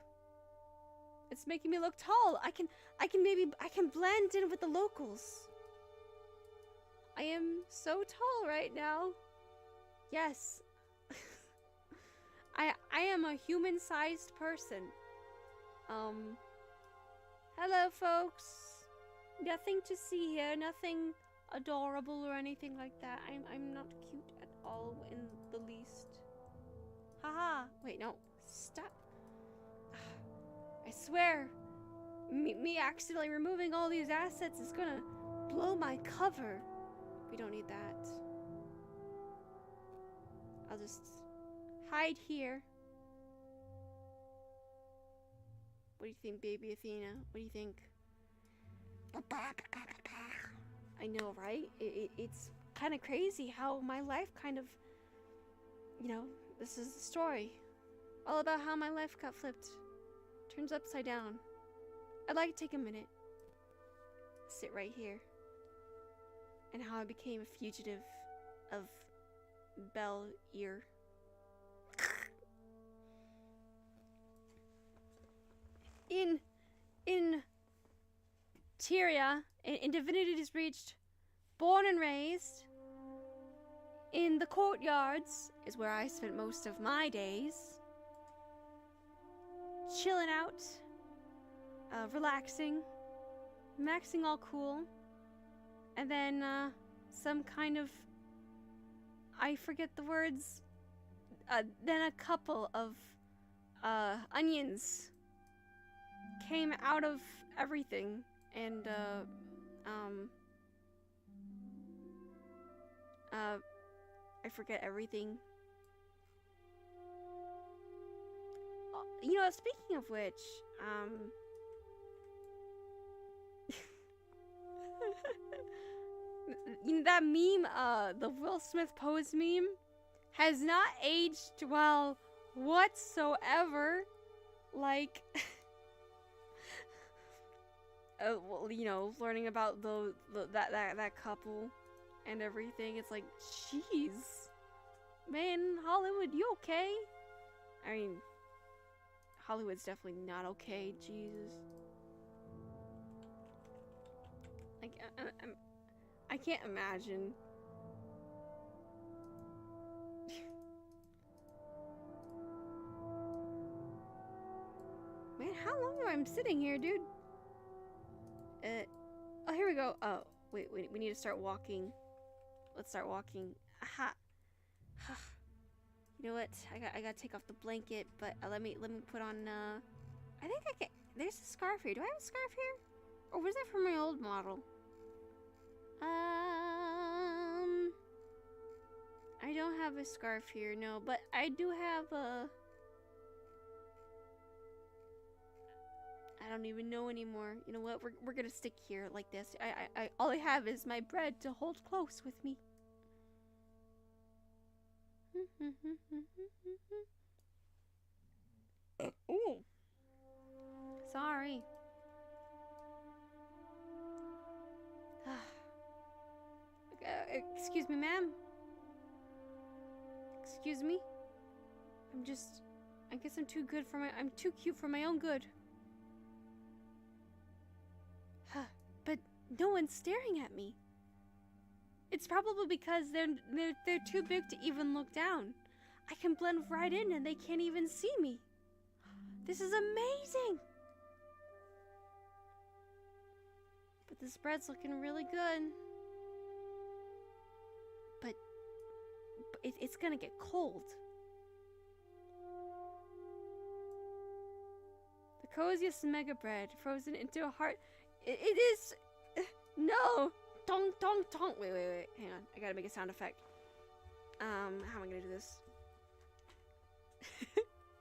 It's making me look tall. I can blend in with the locals. I am so tall right now. Yes. I am a human-sized person. Hello, folks. Nothing to see here. Nothing adorable or anything like that. I'm not cute at all in the least. Haha. Wait, no. Stop. I swear, me accidentally removing all these assets is gonna blow my cover. We don't need that. I'll just hide here. What do you think, baby Athena? What do you think? I know, right? It's kind of crazy how my life kind of, you know, this is the story. All about how my life got flipped. Turns upside down. I'd like to take a minute. Sit right here. And how I became a fugitive of Bel Ear. In Tyria, in Divinity's Reached, born and raised, in the courtyards is where I spent most of my days. Chilling out, relaxing, maxing all cool, and then some kind of, I forget the words, then a couple of onions came out of everything, and I forget everything. You know, speaking of which, you know, that meme, the Will Smith pose meme, has not aged well whatsoever. Like, well, you know, learning about that couple and everything, it's like, jeez, man, Hollywood, you okay? I mean, Hollywood's definitely not okay. Jesus. Like, I can't imagine. Man, how long am I sitting here, dude? Oh, here we go. Oh, wait, we need to start walking. Let's start walking. Aha. You know what? I gotta take off the blanket, but let me put on. I think I can. There's a scarf here. Do I have a scarf here, or was that from my old model? I don't have a scarf here, no, but I do have a. I don't even know anymore. You know what? We're gonna stick here like this. I all I have is my bread to hold close with me. Ooh. Sorry. Excuse me, ma'am. Excuse me. I guess I'm too cute for my own good. But no one's staring at me. It's probably because they're too big to even look down. I can blend right in and they can't even see me. This is amazing. But this bread's looking really good. But it's gonna get cold. The coziest mega bread frozen into a heart. It is. No! Tong, tong, tong. Wait. Hang on. I gotta make a sound effect. How am I gonna do this?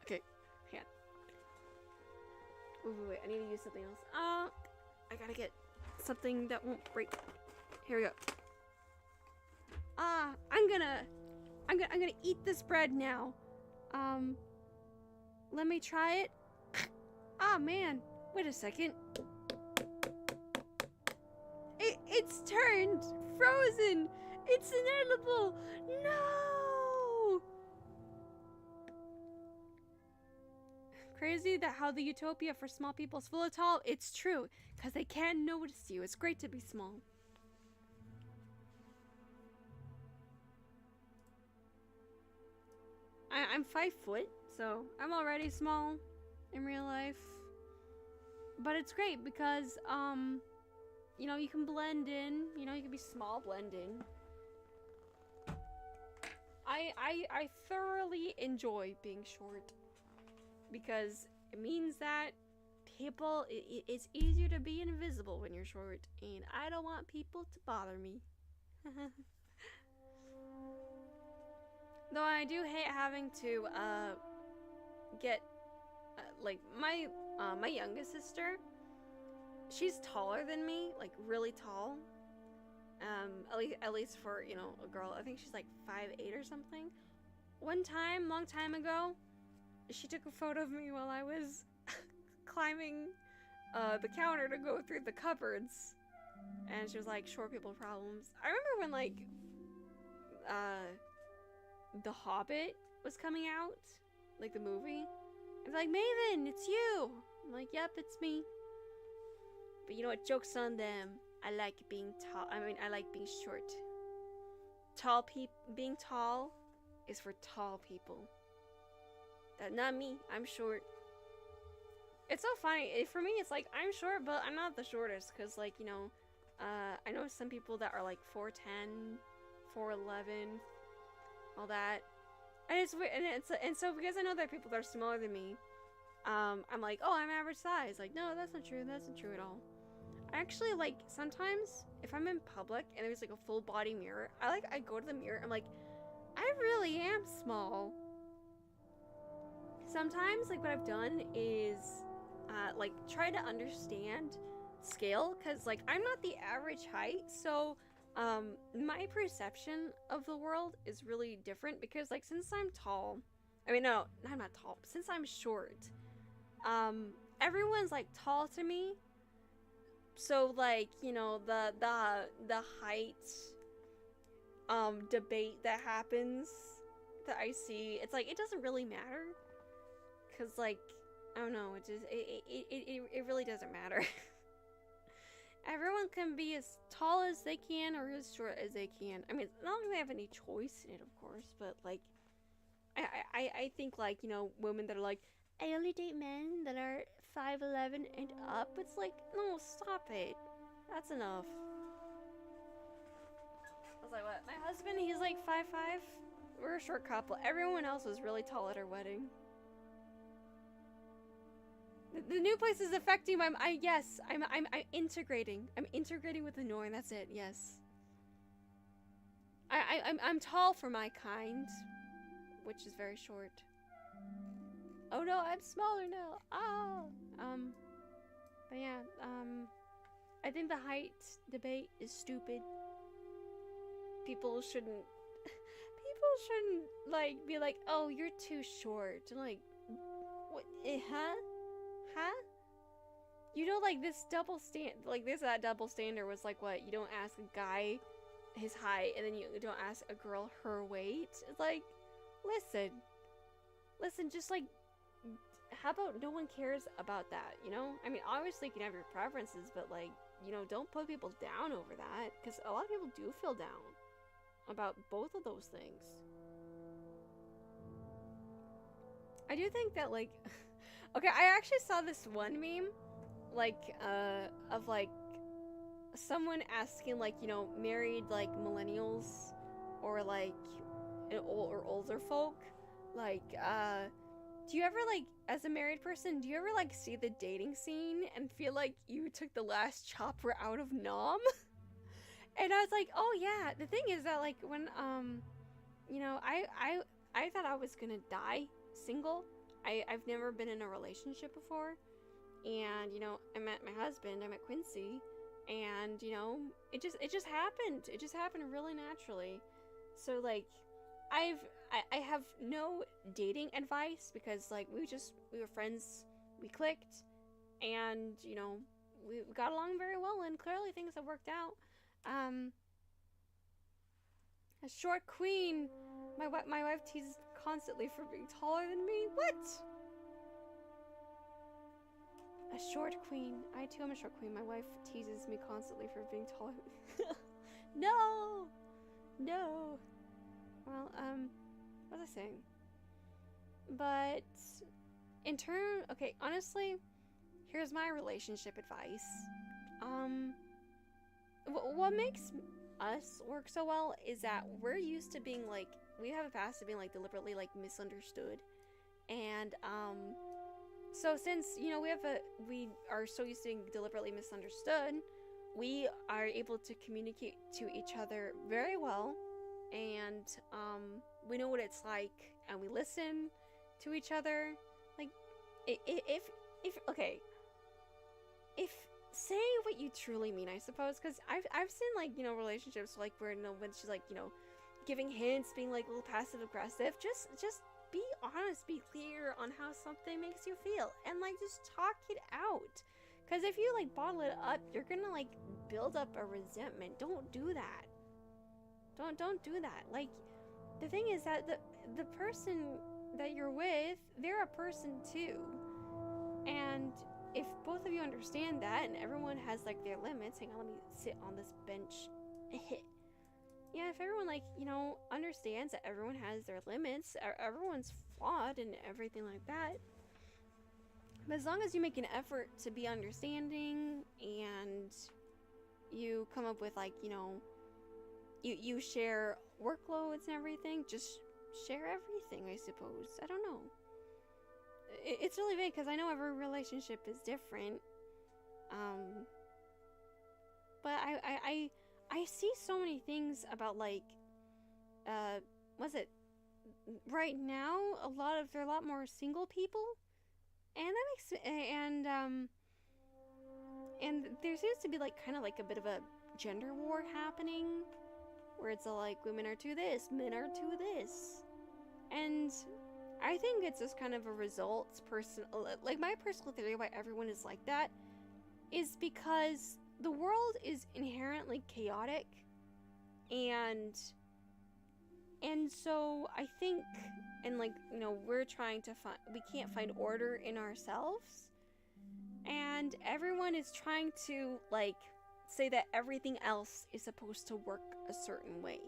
Okay. Hang on. Wait. I need to use something else. I gotta get something that won't break. Here we go. I'm gonna eat this bread now. Let me try it. Ah, man. Wait a second. It's turned frozen. It's inedible. No. Crazy that how the utopia for small people is full of tall. It's true, because they can't notice you. It's great to be small. I'm 5 foot, so I'm already small in real life. But it's great because, you know, you can blend in. You know, you can be small, blend in. I thoroughly enjoy being short because it means that people, it's easier to be invisible when you're short, and I don't want people to bother me. Though I do hate having to get like my youngest sister. She's taller than me, like really tall. At least for, you know, a girl. I think she's like 5'8" or something. One time, long time ago, she took a photo of me while I was climbing the counter to go through the cupboards, and she was like, "Short people problems." I remember when like The Hobbit was coming out, like the movie. I'm like, "Maven, it's you." I'm like, "Yep, it's me." But you know what? Joke's on them. I like being tall. I mean, I like being short. Being tall is for tall people. That's not me. I'm short. It's so funny. For me, it's like, I'm short, but I'm not the shortest. Because, like, you know, I know some people that are like 4'10", 4'11", all that. And it's weird. And so because I know there are people that are smaller than me, I'm like, oh, I'm average size. Like, no, that's not true. That's not true at all. I actually, like, sometimes if I'm in public and there's like a full body mirror, I go to the mirror. I'm like, I really am small. Sometimes, like, what I've done is like try to understand scale, because like I'm not the average height, so my perception of the world is really different. Because like, since I'm tall, I mean, no, I'm not tall, since I'm short, everyone's like tall to me. So like, you know, the height debate that happens, that I see, it's like, it doesn't really matter, because like, I don't know, it really doesn't matter. Everyone can be as tall as they can or as short as they can. I mean, not that they have any choice in it, of course, but like, I think, like, you know, women that are like, I only date men that are 5'11" and up. It's like, no, stop it. That's enough. I was like, what? My husband, he's like 5'5". We're a short couple. Everyone else was really tall at our wedding. The new place is affecting my. Yes, I'm integrating. I'm integrating with the norm. That's it. Yes. I'm tall for my kind, which is very short. Oh no, I'm smaller now. Oh. But yeah. I think the height debate is stupid. People shouldn't like be like, oh, you're too short. And like, what? Huh? You know, like, this double standard was like, what, you don't ask a guy his height, and then you don't ask a girl her weight. It's like, listen, just like, how about no one cares about that, you know? I mean, obviously you can have your preferences, but like, you know, don't put people down over that, because a lot of people do feel down about both of those things. I do think that, like, okay, I actually saw this one meme, like, of, like, someone asking, like, you know, married, like, millennials, or, like, or older folk, like, do you ever, like, as a married person, do you ever, like, see the dating scene and feel like you took the last chopper out of Nom? And I was like, oh yeah. The thing is that, like, when you know, I thought I was gonna die single. I've never been in a relationship before, and you know, I met my husband. I met Quincy, and you know, it just happened. It just happened really naturally. So like, I have no dating advice because like we were friends, we clicked, and you know, we got along very well, and clearly things have worked out. A short queen. My wife teases constantly for being taller than me. What? A short queen. I too am a short queen. My wife teases me constantly for being taller than me. No! No. Well, what was I saying? But in turn, okay, honestly, here's my relationship advice. What makes us work so well is that we're used to being like, we have a past of being like deliberately like misunderstood, and so since you know we are so used to being deliberately misunderstood, we are able to communicate to each other very well, and we know what it's like, and we listen to each other. Like if okay, if say what you truly mean, I suppose, because I've seen like, you know, relationships like where, you know, when she's like, you know, giving hints, being like a little passive aggressive. Just be honest, be clear on how something makes you feel, and like just talk it out. Because if you like bottle it up, you're gonna like build up a resentment. Don't do that. Don't do that. Like, the thing is that the person that you're with, they're a person too, and if both of you understand that, and everyone has like their limits, hang on, let me sit on this bench. Yeah, if everyone like, you know, understands that everyone has their limits, everyone's flawed and everything like that. But as long as you make an effort to be understanding and you come up with like, you know, you share workloads and everything, just share everything, I suppose. I don't know. It's really vague because I know every relationship is different. But I see so many things about like, was it right now? There are a lot more single people, and that makes and there seems to be like kind of like a bit of a gender war happening, where it's like women are to this, men are to this, and I think it's just kind of a result, like my personal theory why everyone is like that is because the world is inherently chaotic, and so I think, and like, you know, we can't find order in ourselves, and everyone is trying to like say that everything else is supposed to work a certain way.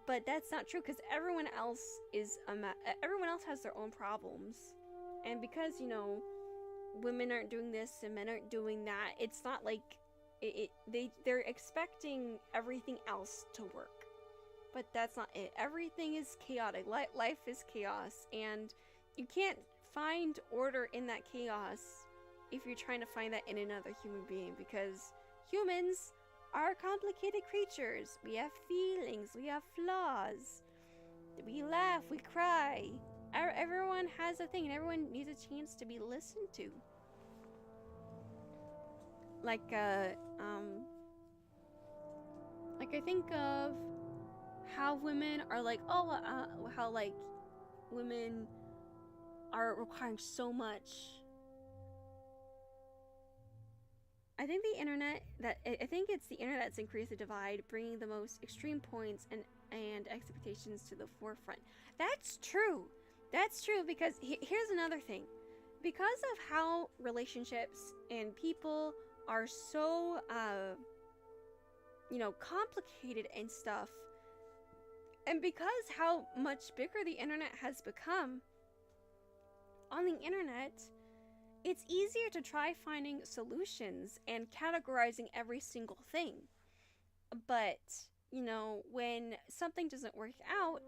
But that's not true, because everyone else has their own problems, and because, you know, women aren't doing this and men aren't doing that, it's not like they're expecting everything else to work, but that's not it. Everything is chaotic. Life is chaos, and you can't find order in that chaos if you're trying to find that in another human being, because humans are complicated creatures. We have feelings, we have flaws, we laugh, we cry. Everyone has a thing, and everyone needs a chance to be listened to. Like I think of how women are like, how like women are requiring so much. I think it's the internet that's increased the divide, bringing the most extreme points and expectations to the forefront. That's true. That's true, because here's another thing. Because of how relationships and people are so, you know, complicated and stuff, and because how much bigger the internet has become, on the internet, it's easier to try finding solutions and categorizing every single thing. But, you know, when something doesn't work out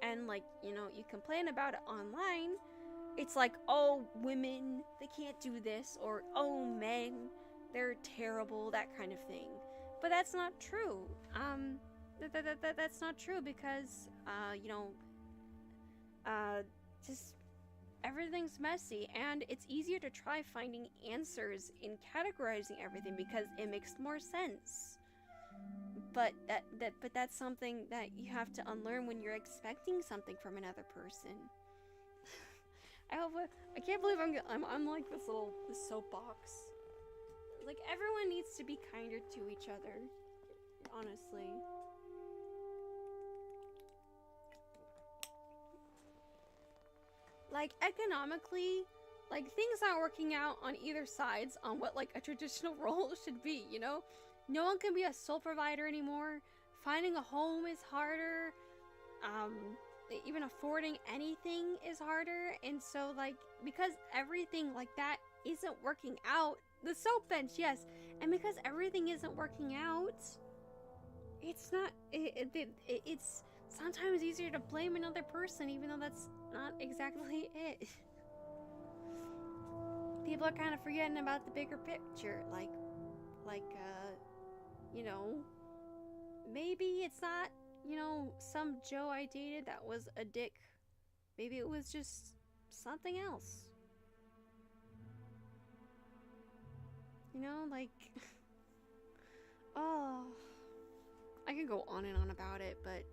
and, like, you know, you complain about it online, it's like, oh, women, they can't do this, or oh, men, they're terrible, that kind of thing. But that's not true. That's not true because, you know, just everything's messy, and it's easier to try finding answers in categorizing everything because it makes more sense. But that's something that you have to unlearn when you're expecting something from another person. I can't believe I'm like this soapbox. Like, everyone needs to be kinder to each other, honestly. Like, economically, like, things aren't working out on either sides on what, like, a traditional role should be, you know? No one can be a sole provider anymore. Finding a home is harder. Even affording anything is harder. And so, like, because everything like that isn't working out, the soap bench, yes, and because everything isn't working out, it's not, it's sometimes easier to blame another person, even though that's not exactly it. People are kind of forgetting about the bigger picture, like, you know, maybe it's not, you know, some Joe I dated that was a dick. Maybe it was just something else. You know, like, oh, I can go on and on about it, but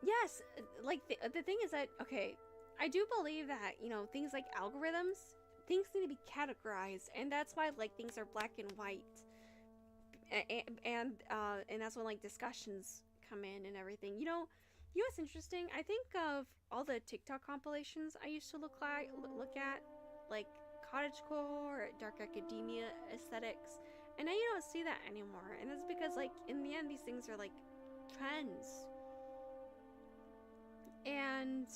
yes, like, the thing is that, okay, I do believe that, you know, things like algorithms, things need to be categorized, and that's why, like, things are black and white, and that's when, like, discussions come in and everything. You know what's interesting? I think of all the TikTok compilations I used to look at, like cottagecore, dark academia aesthetics, and now you don't see that anymore, and that's because, like, in the end, these things are, like, trends. And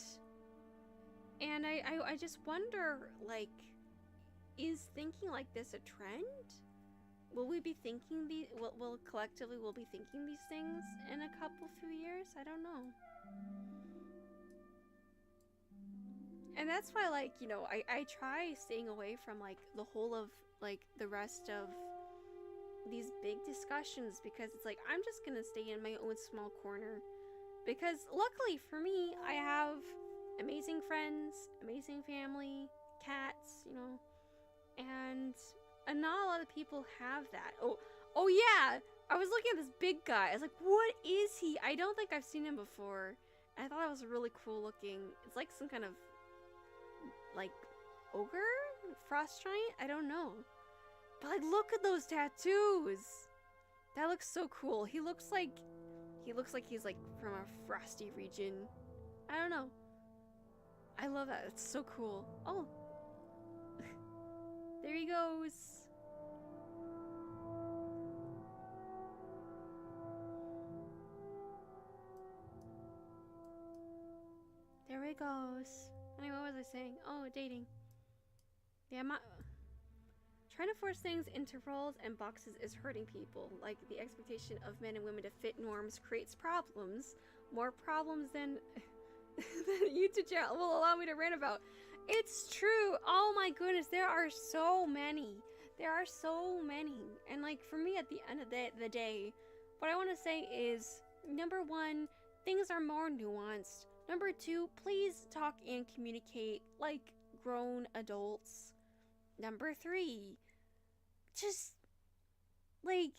I just wonder, like, is thinking like this a trend? Will we be thinking will collectively we'll be thinking these things in a few years? I don't know. And that's why, like, you know, I try staying away from, like, the whole of, like, the rest of these big discussions, because it's like, I'm just gonna stay in my own small corner. Because luckily for me, I have amazing friends, amazing family, cats, you know, and not a lot of people have that. Oh yeah, I was looking at this big guy. I was like, what is he? I don't think I've seen him before. I thought it was really cool looking. It's like some kind of, like, ogre? Frost giant? I don't know. But, like, look at those tattoos. That looks so cool. He looks like he's, like, from a frosty region. I don't know. I love that. It's so cool. Oh. There he goes. There he goes. Anyway, what was I saying? Oh, dating. Yeah, trying to force things into roles and boxes is hurting people. Like, the expectation of men and women to fit norms creates problems. More problems than YouTube channel will allow me to rant about. It's true. Oh my goodness, there are so many. There are so many. And, like, for me, at the end of the day, what I want to say is, number one, things are more nuanced. Number two, please talk and communicate like grown adults. Number three, just, like,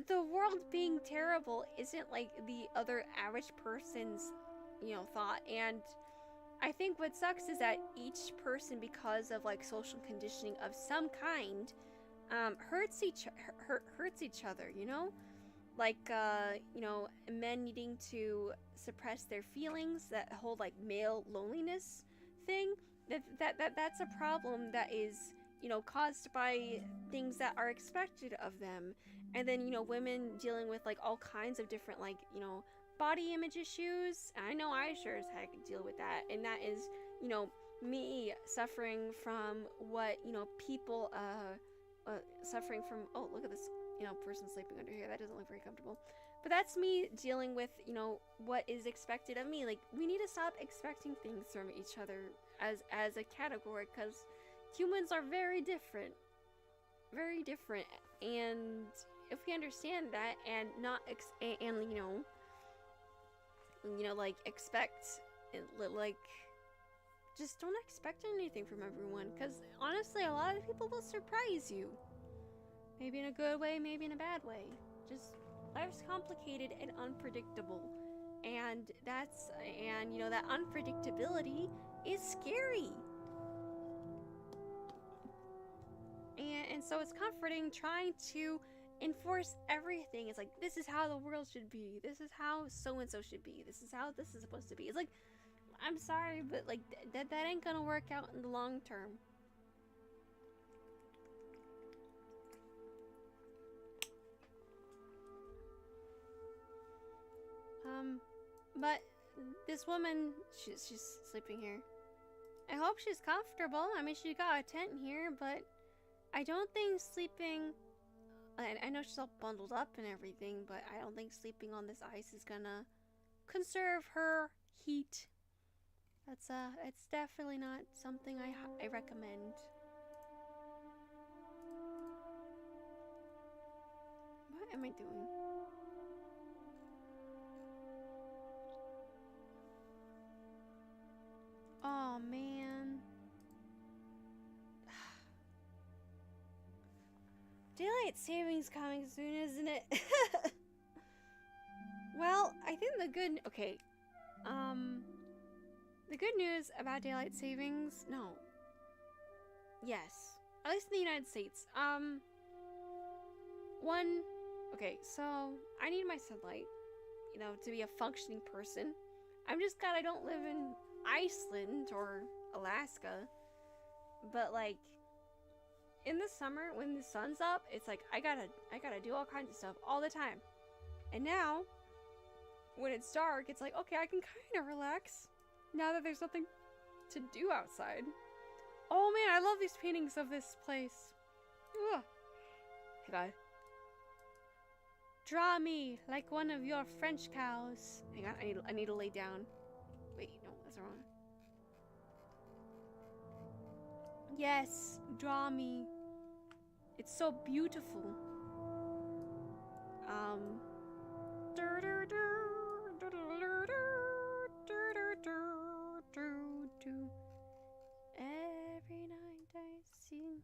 the world being terrible isn't, like, the other average person's, you know, thought. And I think what sucks is that each person, because of, like, social conditioning of some kind, hurts each other, you know? Like, you know, men needing to suppress their feelings, that whole, like, male loneliness thing, that's a problem that is, you know, caused by things that are expected of them. And then, you know, women dealing with, like, all kinds of different, like, you know, body image issues. I know I sure as heck deal with that. And that is, you know, me suffering from what, you know, people, suffering from, oh, look at this, person sleeping under here. That doesn't look very comfortable. But that's me dealing with, what is expected of me. Like, we need to stop expecting things from each other as a category, because humans are very different. Very different. And if we understand that and not, expect, like, just don't expect anything from everyone, because honestly, a lot of people will surprise you. Maybe in a good way, maybe in a bad way. Just, life's complicated and unpredictable. And that unpredictability is scary. And so it's comforting trying to enforce everything. It's like, this is how the world should be. This is how so-and-so should be. This is how this is supposed to be. It's like, I'm sorry, but like, that ain't gonna work out in the long term. But this woman, she's sleeping here. I hope she's comfortable. I mean, she got a tent here, but I don't think sleeping... I know she's all bundled up and everything, but I don't think sleeping on this ice is gonna conserve her heat. It's definitely not something I recommend. What am I doing? Oh, man. Daylight savings coming soon, isn't it? Well, I think the good news about daylight savings, yes, at least in the United States, so I need my sunlight, to be a functioning person. I'm just glad I don't live in Iceland or Alaska, but like, in the summer when the sun's up, it's like I gotta do all kinds of stuff all the time. And now when it's dark, it's like, okay, I can kind of relax now that there's nothing to do outside. Oh man, I love these paintings of this place. Ugh. Hey guy, draw me like one of your French cows. Hang on, I need to lay down. Wait, no, that's wrong. Yes, draw me. It's so beautiful. Every night I sing.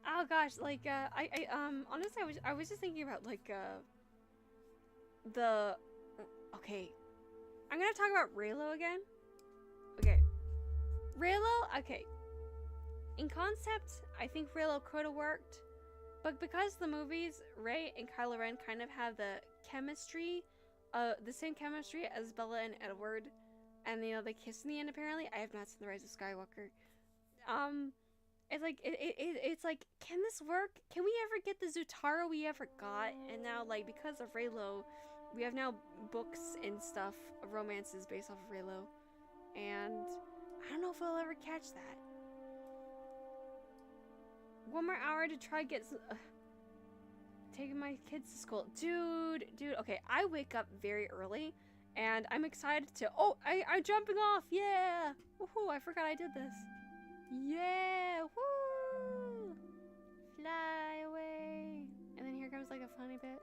Oh gosh, like honestly, I was just thinking about like okay, I'm gonna talk about Raylo again. Okay, Raylo. Okay, in concept, I think Raylo could have worked, but because the movies, Rey and Kylo Ren kind of have the chemistry, the same chemistry as Bella and Edward, and they kiss in the end. Apparently, I have not seen The Rise of Skywalker. It's like it's like, can this work? Can we ever get the Zutara we ever got? And now, like, because of Raylo, we have now books and stuff of romances based off of Raylo, and I don't know if I'll ever catch that. One more hour to try get taking my kids to school. Dude, okay, I wake up very early, and I'm excited to, I'm jumping off, yeah! Woohoo, I forgot I did this. Yeah, woo! Fly away. And then here comes like a funny bit.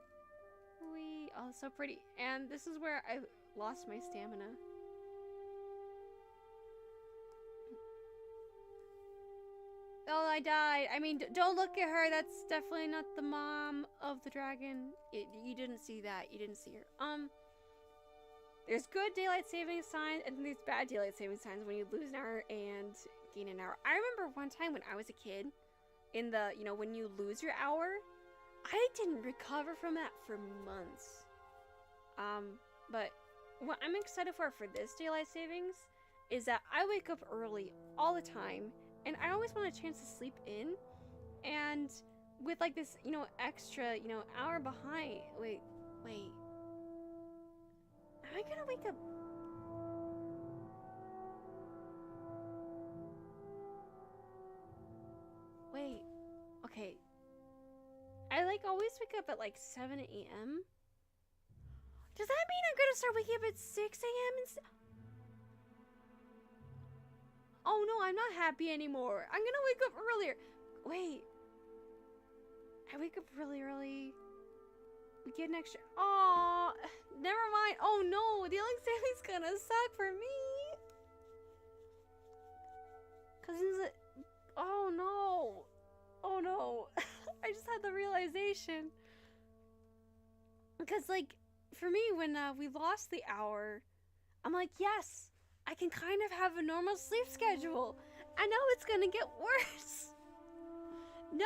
Wee, oh, so pretty. And this is where I lost my stamina. Oh, I died. I mean, don't look at her. That's definitely not the mom of the dragon. You didn't see that. You didn't see her. There's good daylight saving signs, and there's bad daylight saving signs when you lose an hour and gain an hour. I remember one time when I was a kid, in the, when you lose your hour, I didn't recover from that for months. But what I'm excited for this daylight savings is that I wake up early all the time, and I always want a chance to sleep in, and with like this, extra, hour behind. Wait. Am I gonna wake up? like always wake up at like 7 a.m. Does that mean I'm gonna start waking up at 6 a.m. Oh no, I'm not happy anymore. I'm gonna wake up earlier. Wait. I wake up really early. We get an extra. Oh, never mind. Oh no, the Alexander's gonna suck for me. Cause it's oh no. Oh no. I just had the realization. Because like, for me, when we lost the hour, I'm like, yes, I can kind of have a normal sleep schedule. I know it's gonna get worse. No!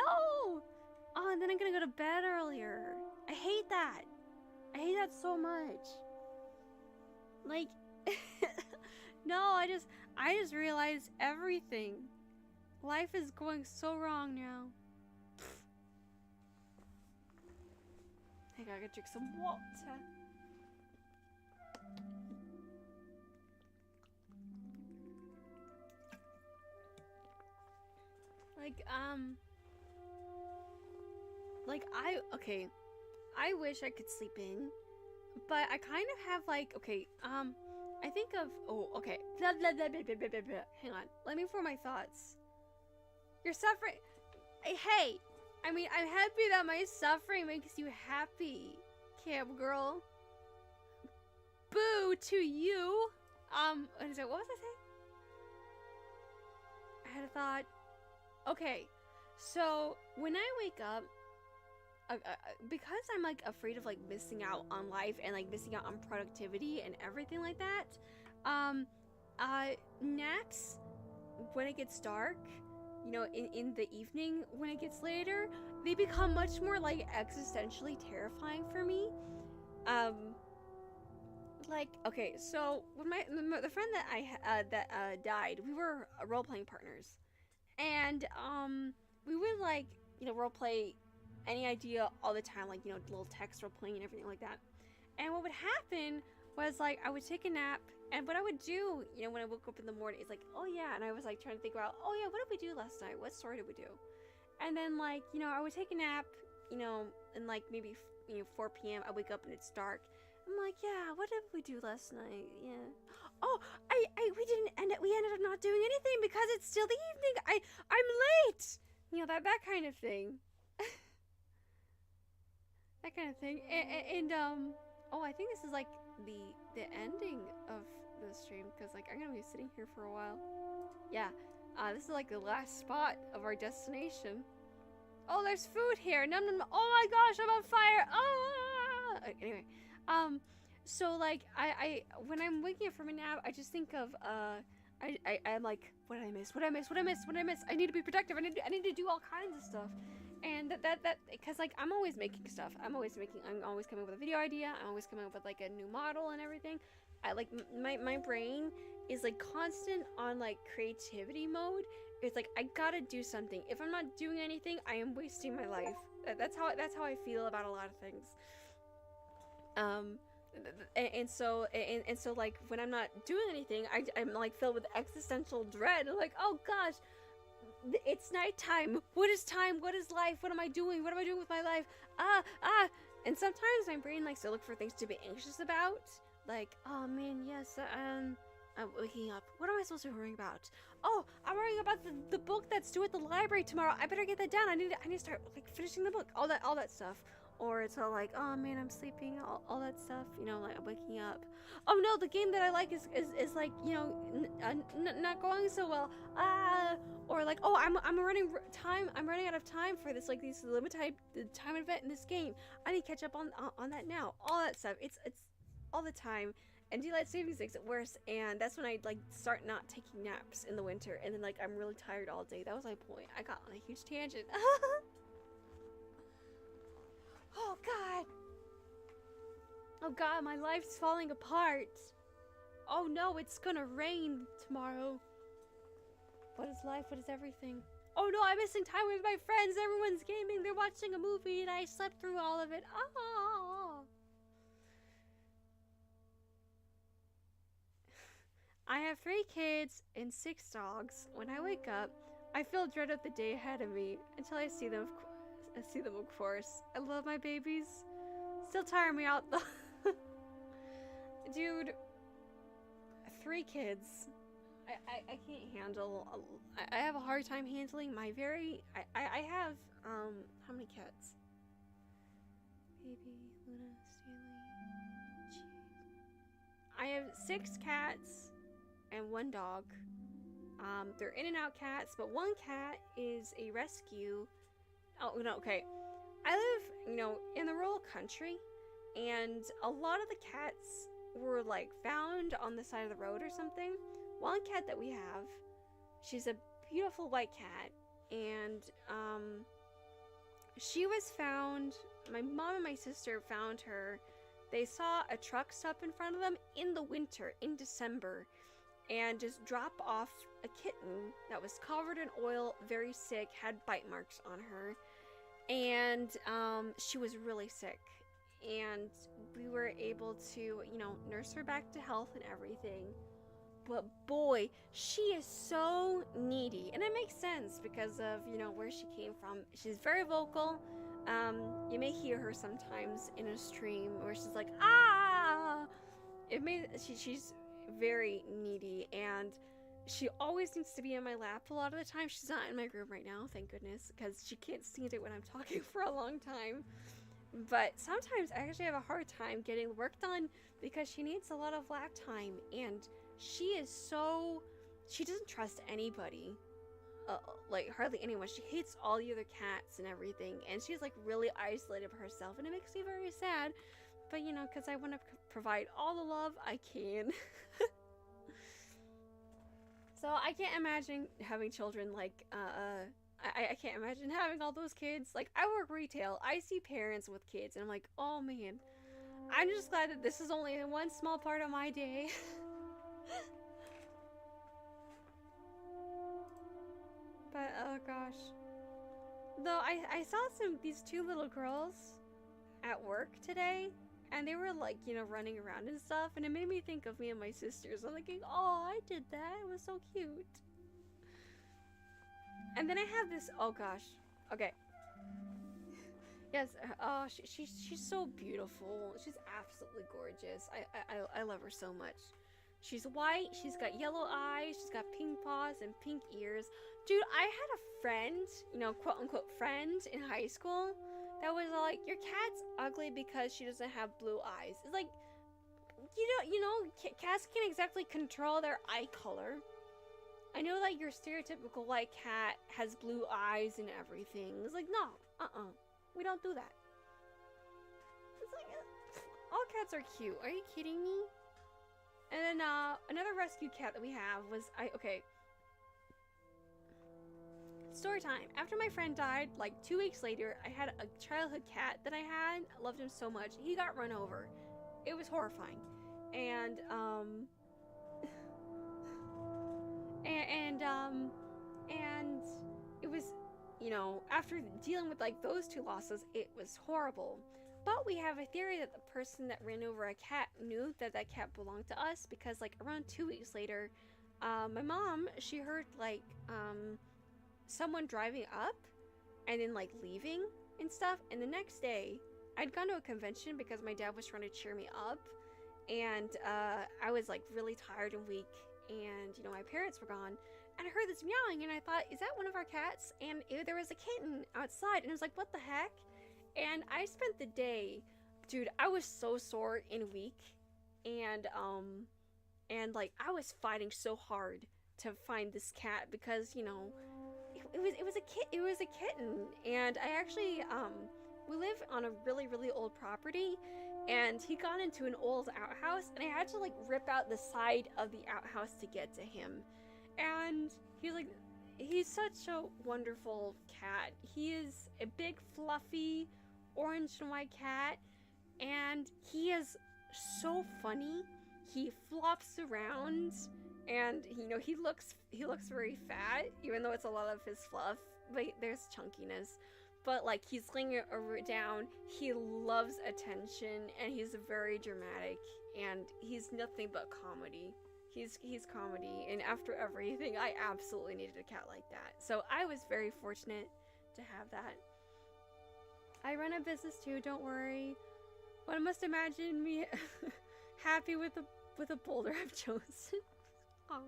Oh, and then I'm gonna go to bed earlier. I hate that. I hate that so much. Like, no, I just realized everything. Life is going so wrong now. I gotta drink some water. I wish I could sleep in, but I kind of have like, I think of, blah, blah, blah, blah, blah, blah, blah, blah. Hang on, let me form my thoughts. You're suffering, hey, I mean, I'm happy that my suffering makes you happy, camp girl. Boo to you. What was I saying? I had a thought. Okay, so when I wake up, because I'm like afraid of like missing out on life and like missing out on productivity and everything like that, naps when it gets dark, you know, in the evening when it gets later, they become much more like existentially terrifying for me. Like, okay, so when the friend that I died, we were role-playing partners. And we would like, you know, role play any idea all the time, like, you know, little text role playing and everything like that. And what would happen was like I would take a nap, and what I would do, you know, when I woke up in the morning, is like, oh yeah, and I was like trying to think about, oh yeah, what did we do last night? What story did we do? And then like, you know, I would take a nap, you know, and like maybe 4 p.m. I wake up and it's dark. I'm like, yeah, what did we do last night? Yeah. Oh, we ended up not doing anything because it's still the evening. I'm late. You know, that kind of thing. That kind of thing. And oh, I think this is like the ending of the stream, because like I'm gonna be sitting here for a while. Yeah. This is like the last spot of our destination. Oh, there's food here. No. Oh my gosh, I'm on fire. Oh. Anyway, so like I when I'm waking up from a nap, I just think of I'm like, what did I miss? I need to be productive. I need to do all kinds of stuff. And that because like I'm always making stuff. I'm always coming up with a video idea. I'm always coming up with like a new model and everything. I like my brain is like constant on like creativity mode. It's like I gotta do something. If I'm not doing anything, I am wasting my life. That's how I feel about a lot of things. And so like when I'm not doing anything, I'm like filled with existential dread. I'm like, oh gosh, it's nighttime. What is time? What is life? What am I doing? What am I doing with my life? And sometimes my brain likes to look for things to be anxious about. Like, oh man, yes, I'm waking up. What am I supposed to be worrying about? Oh, I'm worrying about the book that's due at the library tomorrow. I better get that done. I need to start like finishing the book. All that stuff. Or it's all like, oh man, I'm sleeping, all that stuff, you know, like I'm waking up. Oh no, the game that I like is like, you know, not going so well. Or like, oh, I'm running out of time for this, like these limited time event in this game. I need to catch up on that now. All that stuff. It's all the time. And daylight savings makes it worse, and that's when I like start not taking naps in the winter, and then like I'm really tired all day. That was my point. I got on a huge tangent. Oh god! Oh god, my life's falling apart! Oh no, it's gonna rain tomorrow. What is life? What is everything? Oh no, I'm missing time with my friends! Everyone's gaming, they're watching a movie, and I slept through all of it. Oh! I have 3 kids and 6 dogs. When I wake up, I feel dread of the day ahead of me until I see them I see them, of course. I love my babies. Still tire me out, though. Dude, 3 kids. I can't handle. I have a hard time handling my very. I have, how many cats? Baby, Luna, Stanley. Jeez. I have 6 cats and 1 dog. They're in and out cats, but 1 cat is a rescue. Oh, no, okay. I live, in the rural country, and a lot of the cats were, like, found on the side of the road or something. 1 cat that we have, she's a beautiful white cat, and, she was found, my mom and my sister found her. They saw a truck stop in front of them in the winter, in December, and just drop off a kitten that was covered in oil, very sick, had bite marks on her, and she was really sick, and we were able to, nurse her back to health and everything. But boy, she is so needy, and it makes sense because of, where she came from. She's very vocal. You may hear her sometimes in a stream where she's like, ah! She's very needy, and she always needs to be in my lap a lot of the time. She's not in my room right now, thank goodness, because she can't stand it when I'm talking for a long time. But sometimes I actually have a hard time getting work done because she needs a lot of lap time, and she doesn't trust anybody, like hardly anyone. She hates all the other cats and everything, and she's like really isolated of herself, and it makes me very sad. But because I want to provide all the love I can. So I can't imagine having children like, I can't imagine having all those kids. Like, I work retail, I see parents with kids, and I'm like, oh man, I'm just glad that this is only one small part of my day. But oh gosh, though I saw these 2 little girls at work today, and they were like, running around and stuff, and it made me think of me and my sisters. I'm thinking, oh, I did that, it was so cute. And then I have this, oh gosh, okay. Yes, oh, she's so beautiful. She's absolutely gorgeous. I love her so much. She's white, she's got yellow eyes, she's got pink paws and pink ears. Dude, I had a friend, quote unquote friend in high school that was like, your cat's ugly because she doesn't have blue eyes. It's like, cats can't exactly control their eye color. I know that your stereotypical white cat has blue eyes and everything. It's like, no, we don't do that. It's like, all cats are cute. Are you kidding me? And then, another rescue cat that we have was, okay. Story time. After my friend died, like 2 weeks later, I had a childhood cat that I had. I loved him so much. He got run over. It was horrifying. And it was, after dealing with like those 2 losses, it was horrible. But we have a theory that the person that ran over a cat knew that that cat belonged to us, because like around 2 weeks later, my mom, she heard like someone driving up and then like leaving and stuff. And the next day, I'd gone to a convention because my dad was trying to cheer me up, and I was like really tired and weak, and my parents were gone, and I heard this meowing, and I thought, is that one of our cats? And there was a kitten outside, and I was like, what the heck? And I spent the day, dude, I was so sore and weak, and like I was fighting so hard to find this cat because it was a kitten, and I actually we live on a really old property, and he got into an old outhouse, and I had to like rip out the side of the outhouse to get to him. And he's such a wonderful cat. He is a big fluffy orange and white cat, and he is so funny. He flops around, and he looks very fat, even though it's a lot of his fluff, but there's chunkiness. But like, he's laying down, he loves attention, and he's very dramatic, and he's nothing but comedy. He's comedy, and after everything, I absolutely needed a cat like that. So I was very fortunate to have that. I run a business too, don't worry. One must imagine me happy with the boulder I've chosen. Oh.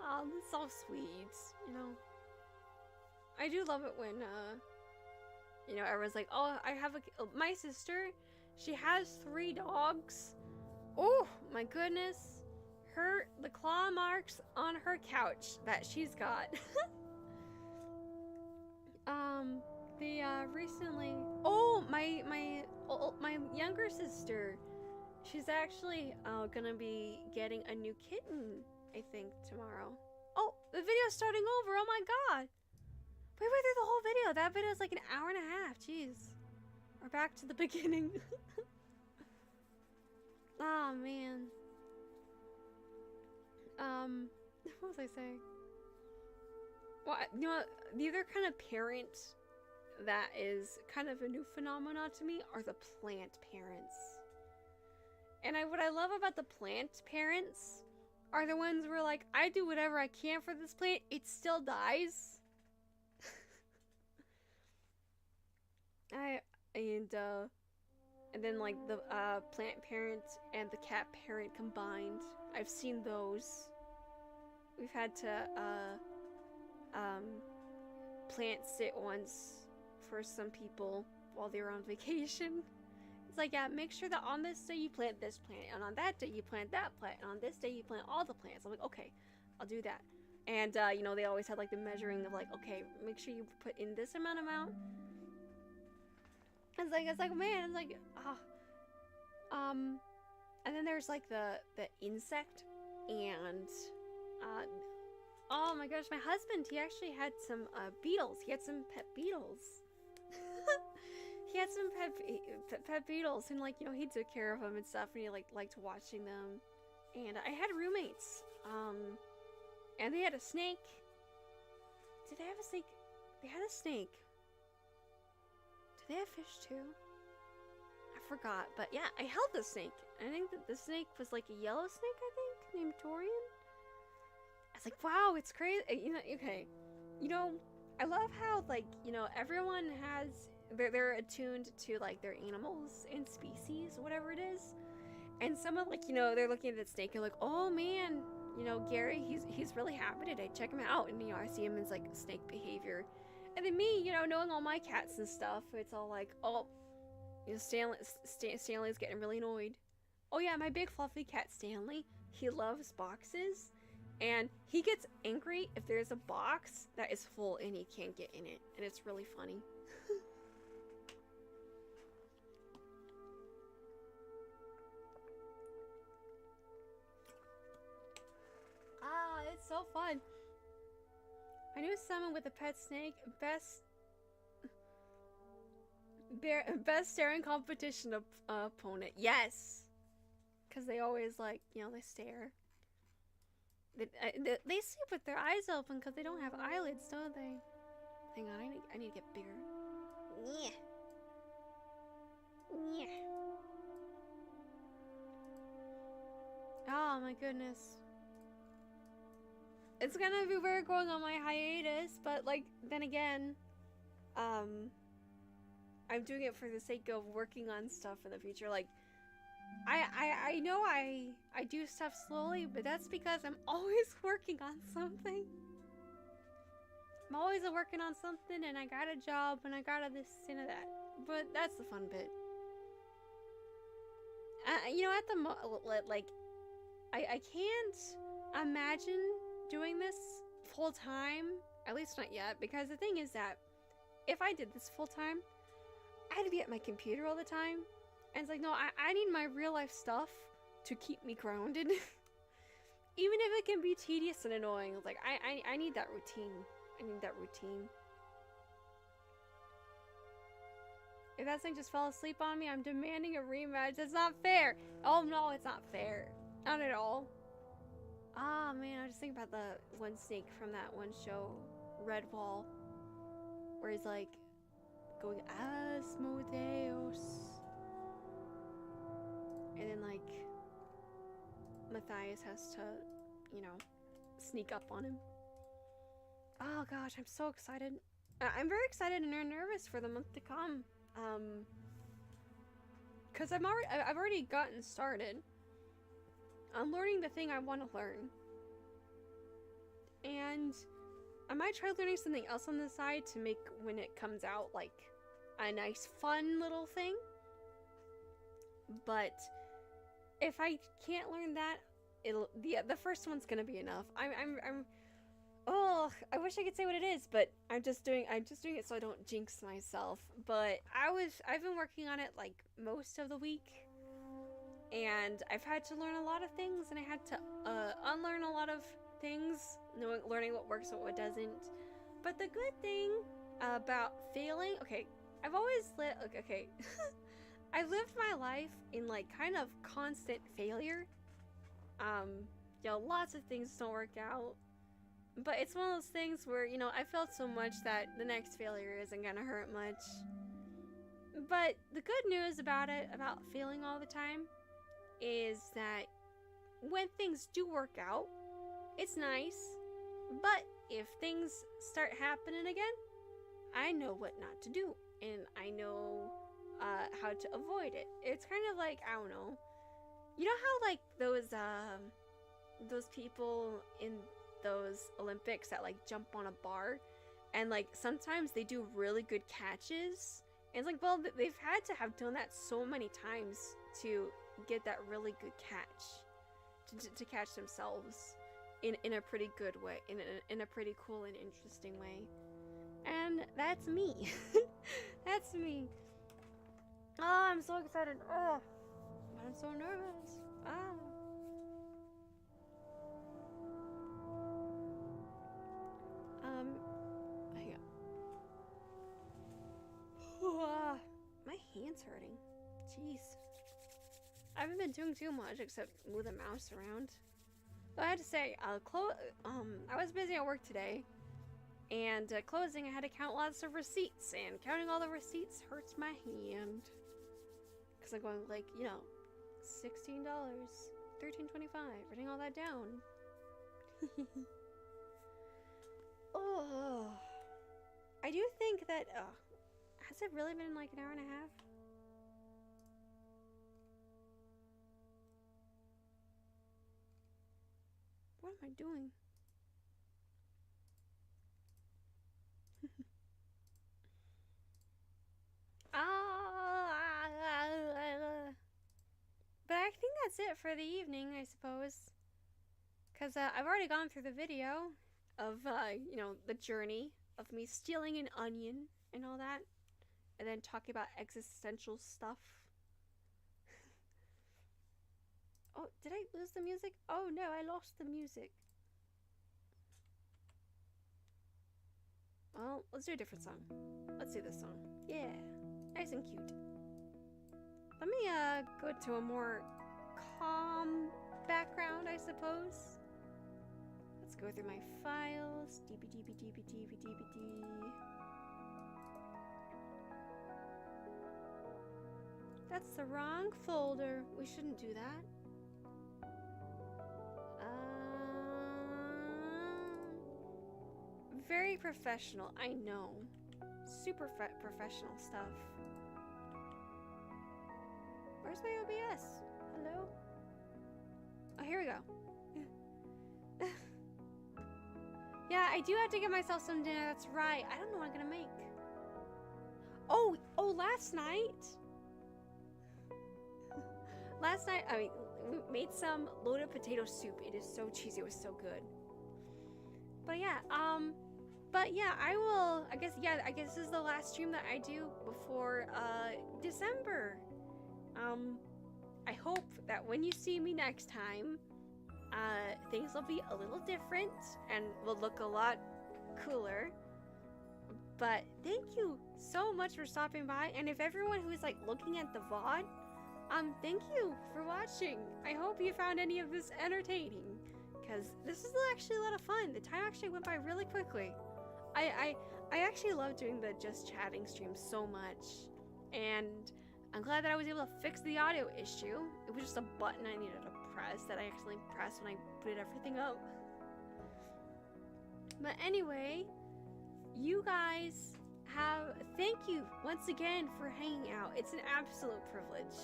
Oh, that's so sweet, you know. I do love it when, you know, everyone's like, oh, I have my sister, she has 3 dogs. Oh, my goodness. The claw marks on her couch that she's got. Recently, oh, my younger sister, she's actually, gonna be getting a new kitten, I think, tomorrow. Oh, the video's starting over, oh my god. We went through the whole video. That video is like an hour and a half. Jeez. We're back to the beginning. Oh, man. What was I saying? Well, you know what? The other kind of parent that is kind of a new phenomenon to me are the plant parents. And what I love about the plant parents are the ones where, like, I do whatever I can for this plant, it still dies. And then like the plant parent and the cat parent combined. I've seen those. We've had to plant sit once for some people while they were on vacation. It's like, yeah, make sure that on this day you plant this plant, and on that day you plant that plant, and on this day you plant all the plants. I'm like, okay, I'll do that. And you know, they always had like the measuring of like, okay, make sure you put in this amount. It's like, man, it's like, and then there's like the insect, and oh my gosh, my husband, he actually had some beetles. He had some pet beetles. He had some pet beetles, and like, you know, he took care of them and stuff, and he liked watching them. And I had roommates, and they had a snake. Did they have a snake? They had a snake. Did they have fish too? I forgot, but yeah, I held the snake. I think that the snake was like a yellow snake, I think, named Torian. I was like, wow, it's crazy. You know, okay. You know, I love how, like, you know, everyone has, they're attuned to, like, their animals and species, whatever it is. And someone, like, you know, they're looking at the snake and like, oh man, you know, Gary, he's really happy today. Check him out. And, you know, I see him as, like, snake behavior. And then me, you know, knowing all my cats and stuff, it's all like, oh, you know, Stanley's getting really annoyed. Oh yeah, my big fluffy cat Stanley, he loves boxes, and he gets angry if there's a box that is full and he can't get in it, and it's really funny. Ah, it's so fun. I knew someone with a pet snake. Best staring competition opponent. Yes, because they always, like, you know, they stare. They sleep with their eyes open because they don't have eyelids, don't they? Hang on, I need to get bigger. Yeah. Yeah. Oh my goodness. It's gonna be weird going on my hiatus, but, like, then again, I'm doing it for the sake of working on stuff in the future. Like, I know I do stuff slowly, but that's because I'm always working on something. I'm always working on something, and I got a job, and I got a this and a that. But that's the fun bit. You know, at the like, I can't imagine doing this full time, at least not yet, because the thing is that if I did this full time, I had to be at my computer all the time, and it's like, no, I need my real life stuff to keep me grounded. Even if it can be tedious and annoying, it's like, I need that routine. I need that routine. If that thing just fell asleep on me, I'm demanding a rematch. That's not fair. Oh no, it's not fair. Not at all. Ah, man, I was just thinking about the one snake from that one show, Redwall, where he's like going Asmodeus, and then like Matthias has to, you know, sneak up on him. Oh gosh, I'm so excited. I'm very excited and nervous for the month to come. Cause I've already gotten started. I'm learning the thing I want to learn. And I might try learning something else on the side to make when it comes out like a nice fun little thing. But if I can't learn that, the first one's gonna be enough. Oh, I wish I could say what it is, but I'm just doing it so I don't jinx myself. But I've been working on it like most of the week, and I've had to learn a lot of things, and I had to unlearn a lot of things, learning what works and what doesn't. But the good thing about failing, okay, I've always I've lived my life in like kind of constant failure. Lots of things don't work out. But it's one of those things where, I failed so much that the next failure isn't gonna hurt much. But the good news about failing all the time is that when things do work out, it's nice. But if things start happening again, I know what not to do. And I know how to avoid it. It's kind of like, I don't know. You know how like those people in those Olympics that like jump on a bar, and like sometimes they do really good catches, and it's like, well, they've had to have done that so many times to get that really good catch, to catch themselves in a pretty good way, in a pretty cool and interesting way. And that's me. That's me. Oh, I'm so excited. Oh, I'm so nervous. Hang on. My hand's hurting. Jeez. I haven't been doing too much except move the mouse around. But I had to say, I was busy at work today, and closing, I had to count lots of receipts, and counting all the receipts hurts my hand. Because I'm going like, $16, $13.25, writing all that down. Oh, I do think that, has it really been like an hour and a half? What am I doing? But I think that's it for the evening, I suppose. Because I've already gone through the video of, the journey of me stealing an onion and all that. And then talking about existential stuff. Oh, did I lose the music? Oh no, I lost the music. Well, let's do a different song. Let's do this song. Yeah, nice and cute. Let me go to a more calm background, I suppose. Let's go through my files. DB. That's the wrong folder. We shouldn't do that. Very professional, I know. Super professional stuff. Where's my OBS? Hello? Oh, here we go. Yeah, I do have to get myself some dinner, that's right. I don't know what I'm gonna make. Oh, last night, we made some loaded potato soup. It is so cheesy, it was so good. But yeah, I guess this is the last stream that I do before December. I hope that when you see me next time, things will be a little different and will look a lot cooler. But thank you so much for stopping by, and if everyone who is like looking at the VOD, thank you for watching. I hope you found any of this entertaining, because this is actually a lot of fun. The time actually went by really quickly. I actually love doing the just chatting streams so much, and I'm glad that I was able to fix the audio issue. It was just a button I needed to press that I actually pressed when I booted everything up. But anyway, you guys thank you once again for hanging out. It's an absolute privilege.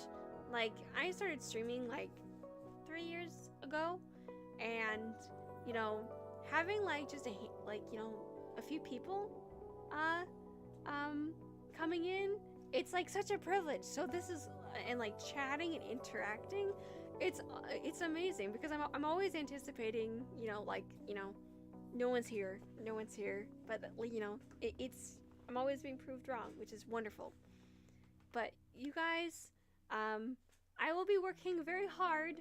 Like, I started streaming like 3 years ago, and you know, having like just a few people coming in, it's like such a privilege. So this is, and like chatting and interacting, it's amazing, because I'm always anticipating, no one's here, but I'm always being proved wrong, which is wonderful. But you guys, I will be working very hard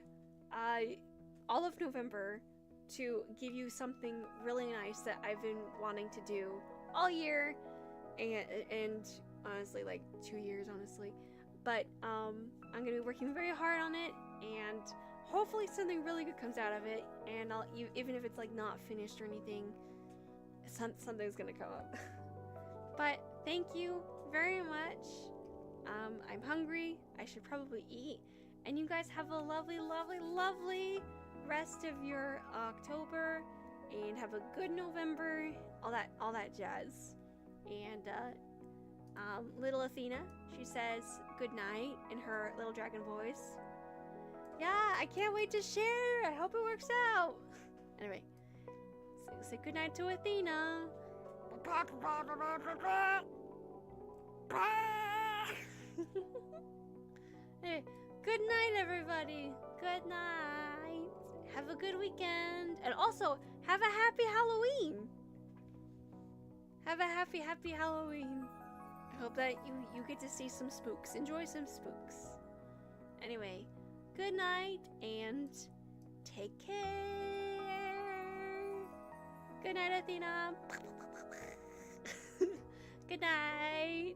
all of November to give you something really nice that I've been wanting to do all year, and honestly, like 2 years, honestly. But I'm gonna be working very hard on it, and hopefully something really good comes out of it. And even if it's like not finished or anything, something's gonna come up. But thank you very much. I'm hungry. I should probably eat. And you guys have a lovely, lovely, lovely rest of your October, and have a good November. All that jazz. And little Athena, she says good night in her little dragon voice. Yeah, I can't wait to share. I hope it works out. Anyway, say good night to Athena. Hey, good night, everybody. Good night. Have a good weekend. And also, have a happy Halloween. Have a happy Halloween. I hope that you get to see some spooks. Enjoy some spooks. Anyway, good night and take care. Good night, Athena. Good night.